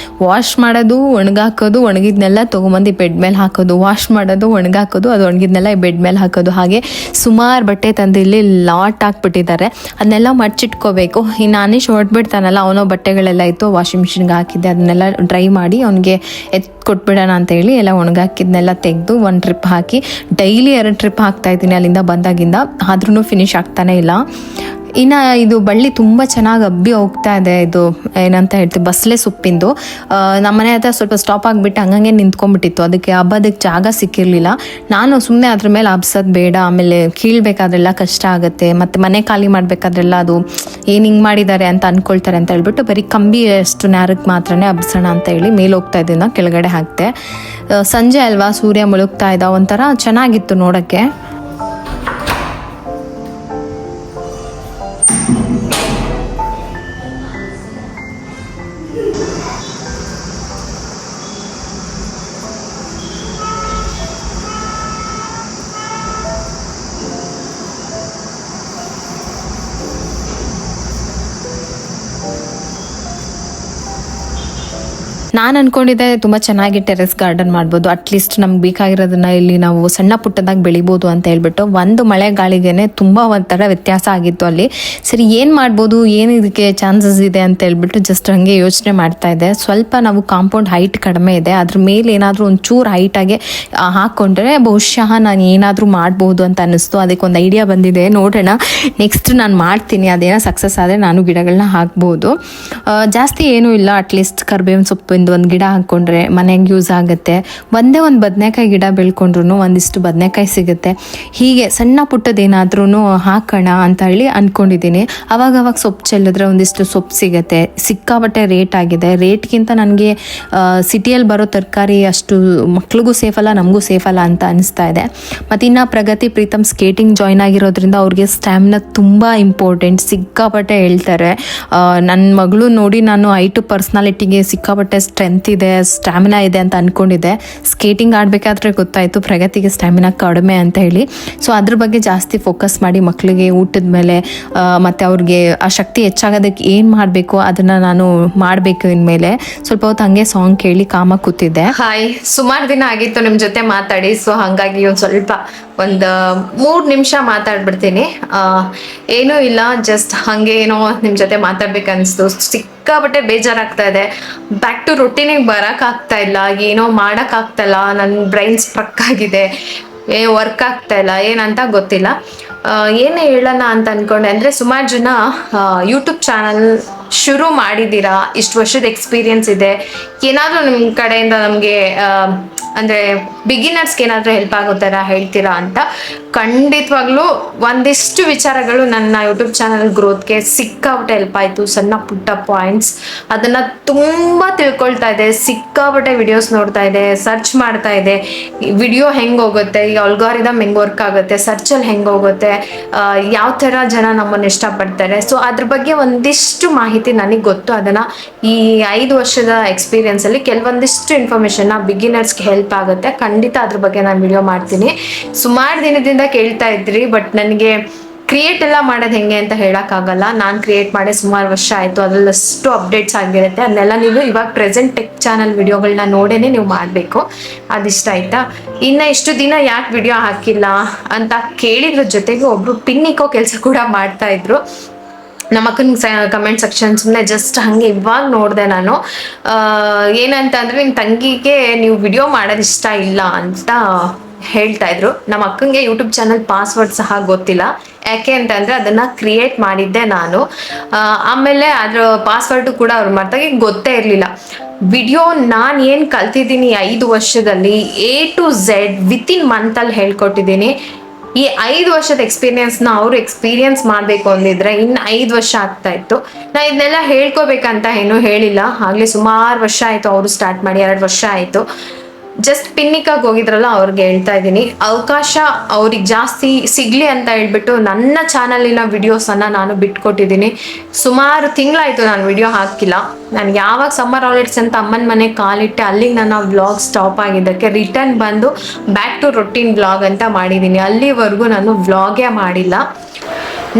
[SPEAKER 1] ವಾಶ್ ಮಾಡೋದು, ಒಣಗಾಕೋದು, ಒಣಗಿದ್ನೆಲ್ಲ ತೊಗೊಂಬಂದು ಬೆಡ್ ಮೇಲೆ ಹಾಕೋದು, ವಾಶ್ ಮಾಡೋದು, ಒಣಗಾಕೋದು, ಅದು ಒಣಗಿದ್ನೆಲ್ಲ ಬೆಡ್ ಮೇಲೆ ಹಾಕೋದು, ಹಾಗೆ ಸುಮಾರು ಬಟ್ಟೆ ತಂದು ಇಲ್ಲಿ ಲಾಟ್ ಹಾಕ್ಬಿಟ್ಟಿದ್ದಾರೆ. ಅದನ್ನೆಲ್ಲ ಮಡ್ಚಿಟ್ಕೋಬೇಕು. ಇನ್ನು ಅನೀಶ್ ಹೊರಟ್ಬಿಡ್ತಾನಲ್ಲ, ಅವನೋ ಬಟ್ಟೆಗಳೆಲ್ಲ ಇತ್ತು, ವಾಷಿಂಗ್ ಮಿಷಿನ್ಗೆ ಹಾಕಿದ್ದೆ, ಅದನ್ನೆಲ್ಲ ಡ್ರೈ ಮಾಡಿ ಅವನಿಗೆ ಕೊಟ್ಬಿಡೋಣ ಅಂತ ಹೇಳಿ ಎಲ್ಲ ಒಣಗಾಕಿದ್ನೆಲ್ಲ ತೆಗೆದು 1 ಟ್ರಿಪ್ ಹಾಕಿ, ಡೈಲಿ 2 ಟ್ರಿಪ್ ಹಾಕ್ತಾಯಿದ್ದೀನಿ ಅಲ್ಲಿಂದ ಬಂದಾಗಿಂದ, ಆದ್ರೂ ಫಿನಿಶ್ ಆಗ್ತಾನೇ ಇಲ್ಲ. ಇನ್ನು ಇದು ಬಳ್ಳಿ ತುಂಬ ಚೆನ್ನಾಗಿ ಹಬ್ಬಿ ಹೋಗ್ತಾ ಇದೆ. ಇದು ಏನಂತ ಹೇಳ್ತೀವಿ, ಬಸಳೆ ಸೊಪ್ಪಿಂದು. ನಮ್ಮ ಮನೆ ಹತ್ರ ಸ್ವಲ್ಪ ಸ್ಟಾಪ್ ಆಗಿಬಿಟ್ಟು ಹಂಗಂಗೆ ನಿಂತ್ಕೊಂಡ್ಬಿಟ್ಟಿತ್ತು, ಅದಕ್ಕೆ ಹಬ್ಬದಕ್ಕೆ ಜಾಗ ಸಿಕ್ಕಿರಲಿಲ್ಲ. ನಾನು ಸುಮ್ಮನೆ ಅದ್ರ ಮೇಲೆ ಹಬ್ಸೋದು ಬೇಡ, ಆಮೇಲೆ ಕೀಳ್ಬೇಕಾದ್ರೆಲ್ಲ ಕಷ್ಟ ಆಗುತ್ತೆ, ಮತ್ತು ಮನೆ ಖಾಲಿ ಮಾಡಬೇಕಾದ್ರೆಲ್ಲ ಅದು ಏನು ಹಿಂಗೆ ಮಾಡಿದ್ದಾರೆ ಅಂತ ಅಂದ್ಕೊಳ್ತಾರೆ ಅಂತ ಹೇಳ್ಬಿಟ್ಟು ಬರೀ ಕಂಬಿ ಅಷ್ಟು ನ್ಯಾರಕ್ಕೆ ಮಾತ್ರನೇ ಹಬ್ಸೋಣ ಅಂತ ಹೇಳಿ ಮೇಲೆ ಹೋಗ್ತಾ ಇದ್ದೀನಿ, ಕೆಳಗಡೆ ಹಾಕ್ತೆ. ಸಂಜೆ ಅಲ್ವಾ, ಸೂರ್ಯ ಮುಳುಗ್ತಾ ಇದ್ದ, ಒಂಥರ ಚೆನ್ನಾಗಿತ್ತು ನೋಡೋಕ್ಕೆ. ನಾನು ಅಂದ್ಕೊಂಡಿದ್ದೆ ತುಂಬ ಚೆನ್ನಾಗಿ ಟೆರೆಸ್ ಗಾರ್ಡನ್ ಮಾಡ್ಬೋದು, ಅಟ್ಲೀಸ್ಟ್ ನಮ್ಗೆ ಬೇಕಾಗಿರೋದನ್ನ ಇಲ್ಲಿ ನಾವು ಸಣ್ಣ ಪುಟ್ಟದಾಗಿ ಬೆಳಿಬೋದು ಅಂತ ಹೇಳ್ಬಿಟ್ಟು. ಒಂದು ಮಳೆ ಗಾಳಿಗೆನೆ ತುಂಬ ಒಂಥರ ವ್ಯತ್ಯಾಸ ಆಗಿತ್ತು ಅಲ್ಲಿ. ಸರಿ ಏನು ಮಾಡ್ಬೋದು, ಏನು ಇದಕ್ಕೆ ಚಾನ್ಸಸ್ ಇದೆ ಅಂತ ಹೇಳ್ಬಿಟ್ಟು ಜಸ್ಟ್ ಹಾಗೆ ಯೋಚನೆ ಮಾಡ್ತಾ ಇದ್ದೆ. ಸ್ವಲ್ಪ ನಾವು ಕಾಂಪೌಂಡ್ ಹೈಟ್ ಕಡಿಮೆ ಇದೆ, ಅದ್ರ ಮೇಲೆ ಏನಾದರೂ ಒಂಚೂರು ಹೈಟಾಗೆ ಹಾಕ್ಕೊಂಡ್ರೆ ಬಹುಶಃ ನಾನು ಏನಾದರೂ ಮಾಡ್ಬೋದು ಅಂತ ಅನ್ನಿಸ್ತು. ಅದಕ್ಕೆ ಒಂದು ಐಡಿಯಾ ಬಂದಿದೆ, ನೋಡೋಣ ನೆಕ್ಸ್ಟ್ ನಾನು ಮಾಡ್ತೀನಿ. ಅದೇನೋ ಸಕ್ಸಸ್ ಆದರೆ ನಾನು ಗಿಡಗಳನ್ನ ಹಾಕ್ಬೋದು. ಜಾಸ್ತಿ ಏನೂ ಇಲ್ಲ, ಅಟ್ಲೀಸ್ಟ್ ಕರ್ಬೇವಿನ ಸೊಪ್ಪಿಂದು ಒಂದು ಗಿಡ ಹಾಕ್ಕೊಂಡ್ರೆ ಮನೆಗೆ ಯೂಸ್ ಆಗುತ್ತೆ. ಒಂದೇ ಒಂದು ಬದನೆಕಾಯಿ ಗಿಡ ಬೆಳ್ಕೊಂಡ್ರು ಒಂದಿಷ್ಟು ಬದನೆಕಾಯಿ ಸಿಗುತ್ತೆ. ಹೀಗೆ ಸಣ್ಣ ಪುಟ್ಟದೇನಾದ್ರೂ ಹಾಕೋಣ ಅಂತ ಹೇಳಿ ಅಂದ್ಕೊಂಡಿದ್ದೀನಿ. ಅವಾಗವಾಗ ಸೊಪ್ಪು ಚೆಲ್ಲಿದ್ರೆ ಒಂದಿಷ್ಟು ಸೊಪ್ಪು ಸಿಗುತ್ತೆ. ಸಿಕ್ಕಾಪಟ್ಟೆ ರೇಟ್ ಆಗಿದೆ. ರೇಟ್ಗಿಂತ ನನಗೆ ಸಿಟಿಯಲ್ಲಿ ಬರೋ ತರಕಾರಿ ಅಷ್ಟು ಮಕ್ಳಿಗೂ ಸೇಫ್ ಅಲ್ಲ, ನಮಗೂ ಸೇಫ್ ಅಲ್ಲ ಅಂತ ಅನಿಸ್ತಾ ಇದೆ. ಮತ್ತು ಇನ್ನು ಪ್ರಗತಿ ಪ್ರೀತಮ್ ಸ್ಕೇಟಿಂಗ್ ಜಾಯ್ನ್ ಆಗಿರೋದ್ರಿಂದ ಅವ್ರಿಗೆ ಸ್ಟ್ಯಾಮಿನಾ ತುಂಬ ಇಂಪಾರ್ಟೆಂಟ್, ಸಿಕ್ಕಾಪಟ್ಟೆ ಹೇಳ್ತಾರೆ. ನನ್ನ ಮಗಳು ನೋಡಿ ನಾನು ಐಟು ಪರ್ಸ್ನಾಲಿಟಿಗೆ ಸಿಕ್ಕಾಪಟ್ಟೆ ಸ್ಟ್ರೆಂತ್ ಇದೆ, ಸ್ಟ್ಯಾಮಿನಾ ಇದೆ ಅಂತ ಅಂದ್ಕೊಂಡಿದ್ದೆ. ಸ್ಕೇಟಿಂಗ್ ಆಡಬೇಕಾದ್ರೆ ಗೊತ್ತಾಯಿತು ಪ್ರಗತಿಗೆ ಸ್ಟ್ಯಾಮಿನಾ ಕಡಿಮೆ ಅಂತ ಹೇಳಿ. ಸೊ ಅದ್ರ ಬಗ್ಗೆ ಜಾಸ್ತಿ ಫೋಕಸ್ ಮಾಡಿ ಮಕ್ಕಳಿಗೆ ಊಟದ ಮೇಲೆ ಮತ್ತು ಅವ್ರಿಗೆ ಆ ಶಕ್ತಿ ಹೆಚ್ಚಾಗೋದಕ್ಕೆ ಏನು ಮಾಡಬೇಕು ಅದನ್ನು ನಾನು ಮಾಡಬೇಕು. ಇನ್ಮೇಲೆ ಸ್ವಲ್ಪ ಹೊತ್ತು ಹಂಗೆ ಸಾಂಗ್ ಕೇಳಿ ಕಾಮ ಕೂತಿದ್ದೆ. ಹಾಯ್, ಸುಮಾರು ದಿನ ಆಗಿತ್ತು ನಿಮ್ಮ ಜೊತೆ ಮಾತಾಡಿ. ಸೊ ಹಾಗಾಗಿ ಒಂದು ಸ್ವಲ್ಪ ಒಂದು 3 ನಿಮಿಷ ಮಾತಾಡ್ಬಿಡ್ತೀನಿ. ಏನೂ ಇಲ್ಲ, ಜಸ್ಟ್ ಹಾಗೆ ಏನೋ ನಿಮ್ಮ ಜೊತೆ ಮಾತಾಡ್ಬೇಕನ್ನಿಸ್ತು. ಸಿಕ್ಕಾಪಟ್ಟೆ ಬೇಜಾರಾಗ್ತಾ ಇದೆ. ಬ್ಯಾಕ್ ಟು ರೊಟೀನಿಗೆ ಬರೋಕ್ಕಾಗ್ತಾ ಇಲ್ಲ, ಏನೋ ಮಾಡೋಕ್ಕಾಗ್ತಾ ಇಲ್ಲ. ನನ್ನ ಬ್ರೈನ್ ಸ್ಟ್ರಕ್ ಆಗಿದೆ, ವರ್ಕ್ ಆಗ್ತಾ ಇಲ್ಲ, ಏನಂತ ಗೊತ್ತಿಲ್ಲ. ಏನೇ ಹೇಳೋಣ ಅಂತ ಅಂದ್ಕೊಂಡೆ ಅಂದರೆ, ಸುಮಾರು ಜನ ಯೂಟ್ಯೂಬ್ ಚಾನಲ್ ಶುರು ಮಾಡಿದ್ದೀರಾ, ಇಷ್ಟು ವರ್ಷದ ಎಕ್ಸ್ಪೀರಿಯನ್ಸ್ ಇದೆ, ಏನಾದರೂ ನಿಮ್ಮ ಕಡೆಯಿಂದ ನಮಗೆ ಅಂದರೆ ಬಿಗಿನರ್ಸ್ಗೆ ಏನಾದರೂ ಹೆಲ್ಪ್ ಆಗೋ ಥರ ಹೇಳ್ತೀರಾ ಅಂತ. ಖಂಡಿತವಾಗ್ಲೂ ಒಂದಿಷ್ಟು ವಿಚಾರಗಳು ನನ್ನ ಯೂಟ್ಯೂಬ್ ಚಾನಲ್ ಗ್ರೋತ್ಗೆ ಸಿಕ್ಕಾಪಟ್ಟೆ ಹೆಲ್ಪ್ ಆಯಿತು. ಸಣ್ಣ ಪುಟ್ಟ ಪಾಯಿಂಟ್ಸ್ ಅದನ್ನು ತುಂಬ ತಿಳ್ಕೊಳ್ತಾ ಇದೆ. ಸಿಕ್ಕಾಪಟ್ಟೆ ವಿಡಿಯೋಸ್ ನೋಡ್ತಾ ಇದೆ, ಸರ್ಚ್ ಮಾಡ್ತಾ ಇದೆ, ವಿಡಿಯೋ ಹೆಂಗೆ ಹೋಗುತ್ತೆ, ಈ ಅಲ್ಗಾರಿದಮ್ ಹೆಂಗೆ ವರ್ಕ್ ಆಗುತ್ತೆ, ಸರ್ಚಲ್ಲಿ ಹೆಂಗೆ ಹೋಗುತ್ತೆ, ಯಾವ ಥರ ಜನ ನಮ್ಮನ್ನು ಇಷ್ಟಪಡ್ತಾರೆ. ಸೊ ಅದ್ರ ಬಗ್ಗೆ ಒಂದಿಷ್ಟು ಮಾಹಿತಿ ನನಗೆ ಗೊತ್ತು. ಅದನ್ನು ಈ 5 ವರ್ಷದ ಎಕ್ಸ್ಪೀರಿಯನ್ಸಲ್ಲಿ ಕೆಲವೊಂದಿಷ್ಟು ಇನ್ಫಾರ್ಮೇಷನ್ನ ಬಿಗಿನರ್ಸ್ಗೆ ಹೆಲ್ಪ್ ಆಗುತ್ತೆ. ಖಂಡಿತ ಅದ್ರ ಬಗ್ಗೆ ನಾನು ವಿಡಿಯೋ ಮಾಡ್ತೀನಿ. ಸುಮಾರು ದಿನದಿಂದ ಕೇಳ್ತಾ ಇದ್ರಿ, ಬಟ್ ನನಗೆ ಕ್ರಿಯೇಟ್ ಎಲ್ಲ ಮಾಡೋದು ಹೆಂಗೆ ಅಂತ ಹೇಳೋಕ್ಕಾಗಲ್ಲ. ನಾನು ಕ್ರಿಯೇಟ್ ಮಾಡಿ ಸುಮಾರು ವರ್ಷ ಆಯಿತು, ಅದರಲ್ಲಷ್ಟು ಅಪ್ಡೇಟ್ಸ್ ಆಗಿರುತ್ತೆ. ಅದನ್ನೆಲ್ಲ ನೀವು ಇವಾಗ ಪ್ರೆಸೆಂಟ್ ಟೆಕ್ ಚಾನಲ್ ವಿಡಿಯೋಗಳನ್ನ ನೋಡೇ ನೀವು ಮಾಡಬೇಕು. ಅದಿಷ್ಟ ಆಯಿತಾ. ಇನ್ನು ಇಷ್ಟು ದಿನ ಯಾಕೆ ವಿಡಿಯೋ ಹಾಕಿಲ್ಲ ಅಂತ ಕೇಳಿದ್ರ ಜೊತೆಗೆ ಒಬ್ಬರು ಪಿನ್ನಿಕ್ಕೋ ಕೆಲಸ ಕೂಡ ಮಾಡ್ತಾಯಿದ್ರು. ನಮ್ಮ ಅಕ್ಕನ ಕಮೆಂಟ್ ಸೆಕ್ಷನ್ ಸುಮ್ಮನೆ ಜಸ್ಟ್ ಹಾಗೆ ಇವಾಗ ನೋಡಿದೆ ನಾನು. ಏನಂತ ಅಂದರೆ, ನಿಮ್ಮ ತಂಗಿಗೆ ನೀವು ವಿಡಿಯೋ ಮಾಡೋದು ಇಷ್ಟ ಇಲ್ಲ ಅಂತ ಹೇಳ್ತಾ ಇದ್ರು. ನಮ್ಮ ಅಕ್ಕಂಗೆ ಯೂಟ್ಯೂಬ್ ಚಾನಲ್ ಪಾಸ್ವರ್ಡ್ ಸಹ ಗೊತ್ತಿಲ್ಲ. ಯಾಕೆ ಅಂತಂದರೆ ಅದನ್ನು ಕ್ರಿಯೇಟ್ ಮಾಡಿದ್ದೆ ನಾನು. ಆಮೇಲೆ ಅದ್ರ ಪಾಸ್ವರ್ಡು ಕೂಡ ಅವ್ರು ಮಾಡ್ದಾಗೆ ಗೊತ್ತೇ ಇರಲಿಲ್ಲ. ವಿಡಿಯೋ ನಾನು ಏನು ಕಲ್ತಿದ್ದೀನಿ 5 ವರ್ಷದಲ್ಲಿ A to Z ವಿತಿನ್ ಮಂತಲ್ಲಿ ಹೇಳ್ಕೊಟ್ಟಿದ್ದೀನಿ. ಈ 5 ವರ್ಷದ ಎಕ್ಸ್ಪೀರಿಯನ್ಸ್ನ ಅವರು ಎಕ್ಸ್ಪೀರಿಯನ್ಸ್ ಮಾಡಬೇಕು ಅಂದಿದ್ರೆ ಇನ್ನು 5 ವರ್ಷ ಆಗ್ತಾ ಇತ್ತು. ನಾ ಇದನ್ನೆಲ್ಲ ಹೇಳ್ಕೋಬೇಕಂತ ಏನೂ ಹೇಳಿಲ್ಲ. ಆಗಲೇ ಸುಮಾರು ವರ್ಷ ಆಯಿತು, ಅವರು ಸ್ಟಾರ್ಟ್ ಮಾಡಿ 2 ವರ್ಷ ಆಯಿತು. ಜಸ್ಟ್ ಪಿನ್ನಿಕಾಗಿ ಹೋಗಿದ್ರಲ್ಲ, ಅವ್ರಿಗೆ ಹೇಳ್ತಾ ಇದ್ದೀನಿ, ಅವಕಾಶ ಅವ್ರಿಗೆ ಜಾಸ್ತಿ ಸಿಗಲಿ ಅಂತ ಹೇಳ್ಬಿಟ್ಟು ನನ್ನ ಚಾನಲಿನ ವಿಡಿಯೋಸನ್ನು ನಾನು ಬಿಟ್ಕೊಟ್ಟಿದ್ದೀನಿ. ಸುಮಾರು ತಿಂಗಳಾಯಿತು ನಾನು ವಿಡಿಯೋ ಹಾಕಿಲ್ಲ. ನಾನು ಯಾವಾಗ ಸಮ್ಮರ್ ಹಾಲಿಡೇಸ್ ಅಂತ ಅಮ್ಮನ ಮನೆಗೆ ಕಾಲಿಟ್ಟೆ, ಅಲ್ಲಿಗೆ ನನ್ನ ವ್ಲಾಗ್ ಸ್ಟಾಪ್ ಆಗಿದ್ದಕ್ಕೆ ರಿಟರ್ನ್ ಬಂದು ಬ್ಯಾಕ್ ಟು ರೊಟೀನ್ ವ್ಲಾಗ್ ಅಂತ ಮಾಡಿದ್ದೀನಿ. ಅಲ್ಲಿವರೆಗೂ ನಾನು ವ್ಲಾಗೇ ಮಾಡಿಲ್ಲ.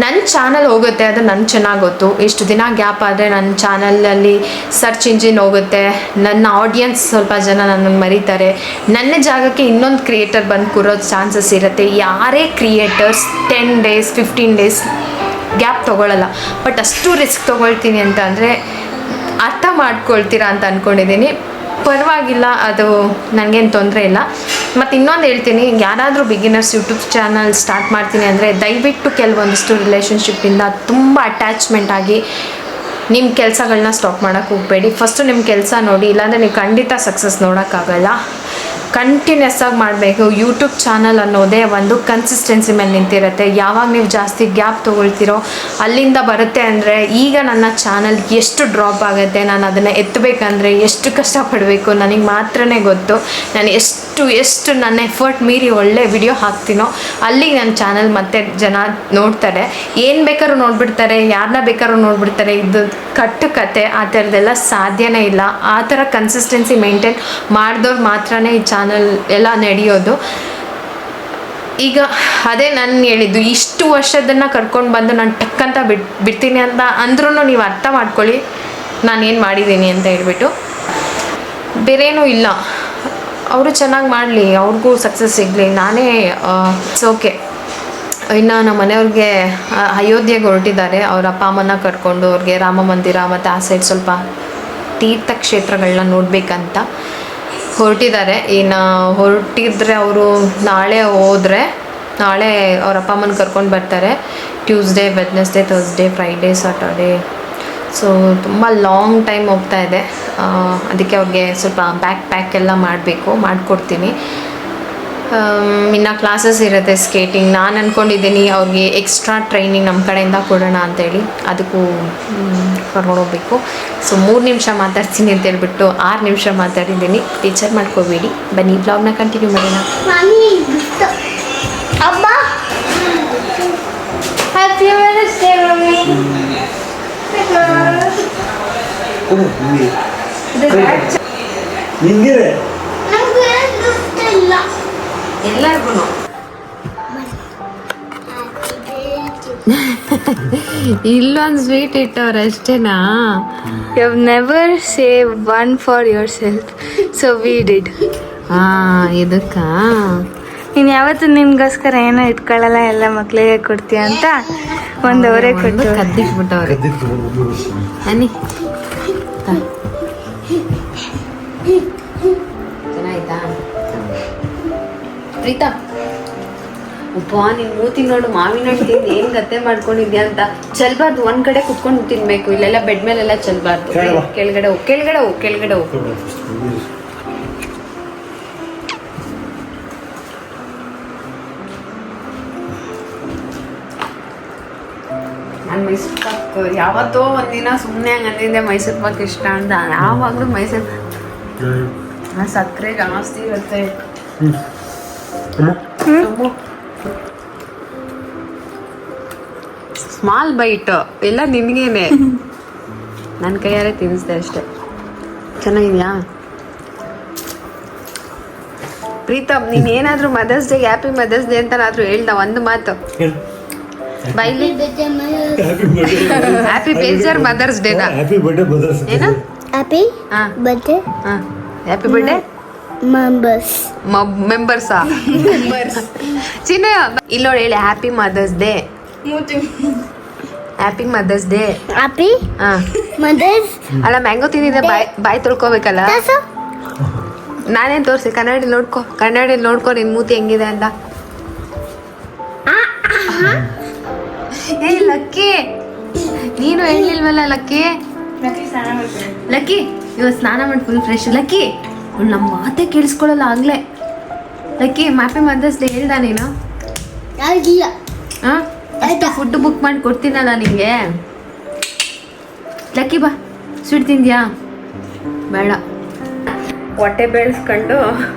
[SPEAKER 1] ನನ್ನ ಚಾನಲ್ ಹೋಗುತ್ತೆ, ಅದು ನನಗೆ ಚೆನ್ನಾಗಿ ಗೊತ್ತು. ಇಷ್ಟು ದಿನ ಗ್ಯಾಪ್ ಆದರೆ ನನ್ನ ಚಾನಲಲ್ಲಿ ಸರ್ಚ್ ಇಂಜಿನ್ ಹೋಗುತ್ತೆ, ನನ್ನ ಆಡಿಯನ್ಸ್ ಸ್ವಲ್ಪ ಜನ ನನ್ನನ್ನು ಮರೀತಾರೆ, ನನ್ನ ಜಾಗಕ್ಕೆ ಇನ್ನೊಂದು ಕ್ರಿಯೇಟರ್ ಬಂದು ಕೂರೋ ಚಾನ್ಸಸ್ ಇರುತ್ತೆ. ಯಾರೇ ಕ್ರಿಯೇಟರ್ಸ್ 10 days 15 days ಗ್ಯಾಪ್ ತೊಗೊಳ್ಳಲ್ಲ. ಬಟ್ ಅಷ್ಟು ರಿಸ್ಕ್ ತೊಗೊಳ್ತೀನಿ ಅಂತ ಅಂದರೆ ಅರ್ಥ ಮಾಡ್ಕೊಳ್ತೀರಾ ಅಂತ ಅಂದ್ಕೊಂಡಿದ್ದೀನಿ. ಪರವಾಗಿಲ್ಲ, ಅದು ನನಗೇನು ತೊಂದರೆ ಇಲ್ಲ. ಮತ್ತು ಇನ್ನೊಂದು ಹೇಳ್ತೀನಿ, ಯಾರಾದರೂ ಬಿಗಿನರ್ಸ್ ಯೂಟ್ಯೂಬ್ ಚಾನಲ್ ಸ್ಟಾರ್ಟ್ ಮಾಡ್ತೀನಿ ಅಂದರೆ ದಯವಿಟ್ಟು ಕೆಲವೊಂದಿಷ್ಟು ರಿಲೇಷನ್ಶಿಪ್ಪಿಂದ ತುಂಬ ಅಟ್ಯಾಚ್ಮೆಂಟ್ ಆಗಿ ನಿಮ್ಮ ಕೆಲಸಗಳನ್ನ ಸ್ಟಾಪ್ ಮಾಡೋಕ್ಕೆ ಹೋಗಬೇಡಿ. ಫಸ್ಟು ನಿಮ್ಮ ಕೆಲಸ ನೋಡಿ, ಇಲ್ಲಾಂದರೆ ನೀವು ಖಂಡಿತ ಸಕ್ಸಸ್ ನೋಡೋಕ್ಕಾಗಲ್ಲ. ಕಂಟಿನ್ಯೂಸ್ ಆಗಿ ಮಾಡಬೇಕು. ಯೂಟ್ಯೂಬ್ ಚಾನಲ್ ಅನ್ನೋದೇ ಒಂದು ಕನ್ಸಿಸ್ಟೆನ್ಸಿ ಮೇಲೆ ನಿಂತಿರುತ್ತೆ. ಯಾವಾಗ ನೀವು ಜಾಸ್ತಿ ಗ್ಯಾಪ್ ತೊಗೊಳ್ತೀರೋ ಅಲ್ಲಿಂದ ಬರುತ್ತೆ. ಅಂದರೆ ಈಗ ನನ್ನ ಚಾನಲ್ ಎಷ್ಟು ಡ್ರಾಪ್ ಆಗುತ್ತೆ, ನಾನು ಅದನ್ನು ಎತ್ತಬೇಕಂದ್ರೆ ಎಷ್ಟು ಕಷ್ಟಪಡಬೇಕು ನನಗೆ ಮಾತ್ರನೇ ಗೊತ್ತು. ನಾನು ಎಷ್ಟು ನನ್ನ ಎಫರ್ಟ್ ಮೀರಿ ಒಳ್ಳೆ ವಿಡಿಯೋ ಹಾಕ್ತೀನೋ ಅಲ್ಲಿಗೆ ನನ್ನ ಚಾನಲ್ ಮತ್ತೆ ಜನ ನೋಡ್ತಾರೆ. ಏನು ಬೇಕಾದ್ರೂ ನೋಡಿಬಿಡ್ತಾರೆ, ಯಾರನ್ನ ಬೇಕಾದ್ರೂ ನೋಡಿಬಿಡ್ತಾರೆ. ಇದು ಕಟ್ಟು ಕತೆ, ಆ ಥರದ್ದೆಲ್ಲ ಸಾಧ್ಯನೇ ಇಲ್ಲ. ಆ ಥರ ಕನ್ಸಿಸ್ಟೆನ್ಸಿ ಮೇಂಟೈನ್ ಮಾಡಿದವ್ರು ಮಾತ್ರನೇ ಈ ಚಾನಲ್ ಎಲ್ಲ ನಡೆಯೋದು. ಈಗ ಅದೇ ನಾನು ಹೇಳಿದ್ದು, ಇಷ್ಟು ವರ್ಷದನ್ನು ಕರ್ಕೊಂಡು ಬಂದು ನಾನು ಟಕ್ಕಂತ ಬಿಡ್ತೀನಿ ಅಂತ ಅಂದ್ರೂ ನೀವು ಅರ್ಥ ಮಾಡ್ಕೊಳ್ಳಿ ನಾನೇನು ಮಾಡಿದ್ದೀನಿ ಅಂತ ಹೇಳ್ಬಿಟ್ಟು. ಬೇರೇನೂ ಇಲ್ಲ. ಅವರು ಚೆನ್ನಾಗಿ ಮಾಡಲಿ, ಅವ್ರಿಗೂ ಸಕ್ಸಸ್ ಸಿಗಲಿ, ನಾನೇ ಇಟ್ಸ್ ಓಕೆ. ಇನ್ನು ನಮ್ಮ ಮನೆಯವ್ರಿಗೆ ಅಯೋಧ್ಯೆಗೆ ಹೊರಟಿದ್ದಾರೆ, ಅವ್ರ ಅಪ್ಪ ಅಮ್ಮನ ಕರ್ಕೊಂಡು ಅವ್ರಿಗೆ ರಾಮ ಮಂದಿರ ಮತ್ತು ಆ ಸೈಡ್ ಸ್ವಲ್ಪ ತೀರ್ಥಕ್ಷೇತ್ರಗಳನ್ನ ನೋಡಬೇಕಂತ ಹೊರಟಿದ್ದಾರೆ. ಇನ್ನು ಹೊರಟಿದ್ರೆ ಅವರು ನಾಳೆ ಹೋದರೆ ನಾಳೆ ಅವ್ರ ಅಪ್ಪ ಅಮ್ಮನ ಕರ್ಕೊಂಡು ಬರ್ತಾರೆ. Tuesday, Wednesday, Thursday, Friday, Saturday. So ತುಂಬ ಲಾಂಗ್ ಟೈಮ್ ಹೋಗ್ತಾ ಇದೆ. ಅದಕ್ಕೆ ಅವ್ರಿಗೆ ಸ್ವಲ್ಪ ಪ್ಯಾಕ್ ಎಲ್ಲ ಮಾಡಬೇಕು, ಮಾಡಿಕೊಡ್ತೀನಿ. ಇನ್ನು ಕ್ಲಾಸಸ್ ಇರುತ್ತೆ ಸ್ಕೇಟಿಂಗ್. ನಾನು ಅಂದ್ಕೊಂಡಿದ್ದೀನಿ ಅವ್ರಿಗೆ ಎಕ್ಸ್ಟ್ರಾ ಟ್ರೈನಿಂಗ್ ನಮ್ಮ ಕಡೆಯಿಂದ ಕೊಡೋಣ ಅಂತೇಳಿ, ಅದಕ್ಕೂ ಕರ್ಕೊಂಡು ಹೋಗ್ಬೇಕು. ಸೊ 3 ನಿಮಿಷ ಮಾತಾಡ್ತೀನಿ ಅಂತ ಹೇಳ್ಬಿಟ್ಟು 6 ನಿಮಿಷ ಮಾತಾಡಿದ್ದೀನಿ. ಟೀಚರ್ ಮಾಡ್ಕೋಬೇಡಿ, ಬನ್ನಿ ಬ್ಲಾಗ್ನ ಕಂಟಿನ್ಯೂ ಮಾಡೋಣ. ಎಲ್ಲರಿಗೂ ಇಲ್ಲೊಂದು ಸ್ವೀಟ್ ಇಟ್ಟವ್ರೆ ಅಷ್ಟೇನಾ?
[SPEAKER 2] You have never saved one for yourself, so we did.
[SPEAKER 1] ಇದಕ್ಕ
[SPEAKER 2] ನೀನು ಯಾವತ್ತು ನಿನ್ಗೋಸ್ಕರ ಏನೋ ಇಟ್ಕೊಳ್ಳಲ್ಲ, ಎಲ್ಲ ಮಕ್ಳಿಗೆ ಕೊಡ್ತೀಯ ಅಂತ ಒಂದವರೇ ಕೊಟ್ಟು
[SPEAKER 1] ಕದ್ದಿಟ್ಬಿಟ್ಟವ್ರೆ. ಅನ್ನಿ ಚೆನ್ನಾಯ್ತಾ ಪ್ರೀತಾ? ಉಪ್ಪ ನಿನ್ ಮೂತಿ ನೋಡು, ಮಾವಿನ ಹಣ್ಣು ತಿಂದು ಏನ್ ಗತ್ತೆ ಮಾಡ್ಕೊಂಡಿದ್ಯಾ ಅಂತ. ಚೆಲ್ಬಾರ್ದು, ಒಂದ್ ಕಡೆ ಕುತ್ಕೊಂಡು ತಿನ್ಬೇಕು, ಇಲ್ಲೆಲ್ಲ ಬೆಡ್ ಮೇಲೆಲ್ಲ ಚೆಲ್ಬಾರ್ದು. ಕೆಳಗಡೆ ಹೋಗ್, ಕೆಳಗಡೆ ಹೋಗ್, ಕೆಳಗಡೆ ಹೋಗ್. ನಾನು ಮೈಸೂರು ಪಾಕ್ ಯಾವತ್ತೋ ಒಂದಿನ ಸುಮ್ಮನೆ ಹಂಗೆ ಅಂದಿದ್ದೆ ಮೈಸೂರು ಪಾಕ್ ಇಷ್ಟ ಅಂತ. ಯಾವಾಗಲೂ ಮೈಸೂರು ಸಕ್ಕರೆ ಜಾಸ್ತಿ ಇರುತ್ತೆ. ಸ್ಮಾಲ್ ಬೈಟ್ ಎಲ್ಲ ನಿನಗೇನೆ, ನನ್ನ ಕೈಯಾರೆ ತಿನ್ನಿಸ್ದೆ ಅಷ್ಟೆ. ಚೆನ್ನಾಗಿದ್ಯಾ ಪ್ರೀತಮ್? ನೀನ್ ಏನಾದ್ರೂ mother's day, happy mother's day ಅಂತನಾದ್ರೂ ಹೇಳ್ದ ಒಂದು ಮಾತು ಬೈಲಿ? ಹ್ಯಾಪಿ ಬೇಜಾರ್ ಮದರ್ಸ್ ಡೇನಾ? ಏನು
[SPEAKER 2] ಹ್ಯಾಪಿ ಬರ್ತ್ಡೇ?
[SPEAKER 1] ಹ್ಯಾಪಿ ಬರ್ಡೇ ಮೆಂಬರ್ಸಾ? ಚಿನ್ನ ಇಲ್ಲೋಡಿ ಹೇಳಿ, happy mother's day. Happy mother's day.
[SPEAKER 2] Happy mother's.
[SPEAKER 1] ಅಲ್ಲ ಮ್ಯಾಂಗೋ ತಿಂದಿದ್ದೆ, ಬಾಯಿ ತೊಳ್ಕೊಬೇಕಲ್ಲ. ನಾನೇನು ತೋರಿಸಿ ಕನ್ನಡದಲ್ಲಿ ನೋಡ್ಕೊ, ಕನ್ನಡದಲ್ಲಿ ನೋಡ್ಕೊ ನಿನ್ ಮೂತಿ ಹೆಂಗಿದೆ ಅಂತ. ಏ ಲಕ್ಕಿ, ನೀನು ಹೇಳಿಲ್ವಲ್ಲ ಲಕ್ಕಿ? ಲಕ್ಕಿ ಇವತ್ತು ಸ್ನಾನ ಮಾಡಿ ಫುಲ್ ಫ್ರೆಶ್. ಲಕ್ಕಿ ನಮ್ಮ ಮಾತೆ ಕೇಳಿಸ್ಕೊಳ್ಳಲ್ಲ ಆಗ್ಲೇ. ಲಕ್ಕಿ ಹ್ಯಾಪಿ ಮದರ್ಸ್ ಡೇ ಹೇಳ್ದ ನೀನು? ಹಾಂ, ಅಷ್ಟು ಫುಡ್ ಬುಕ್ ಮಾಡಿ ಕೊಡ್ತೀನಲ್ಲ ನಿಂಗೆ. ಲಕ್ಕಿ ಬಾ, ಸ್ವೀಟ್ ತಿಂದ್ಯಾ? ಬೇಡ. ಹೊಟ್ಟೆ ಬೆಳೆಸ್ಕೊಂಡು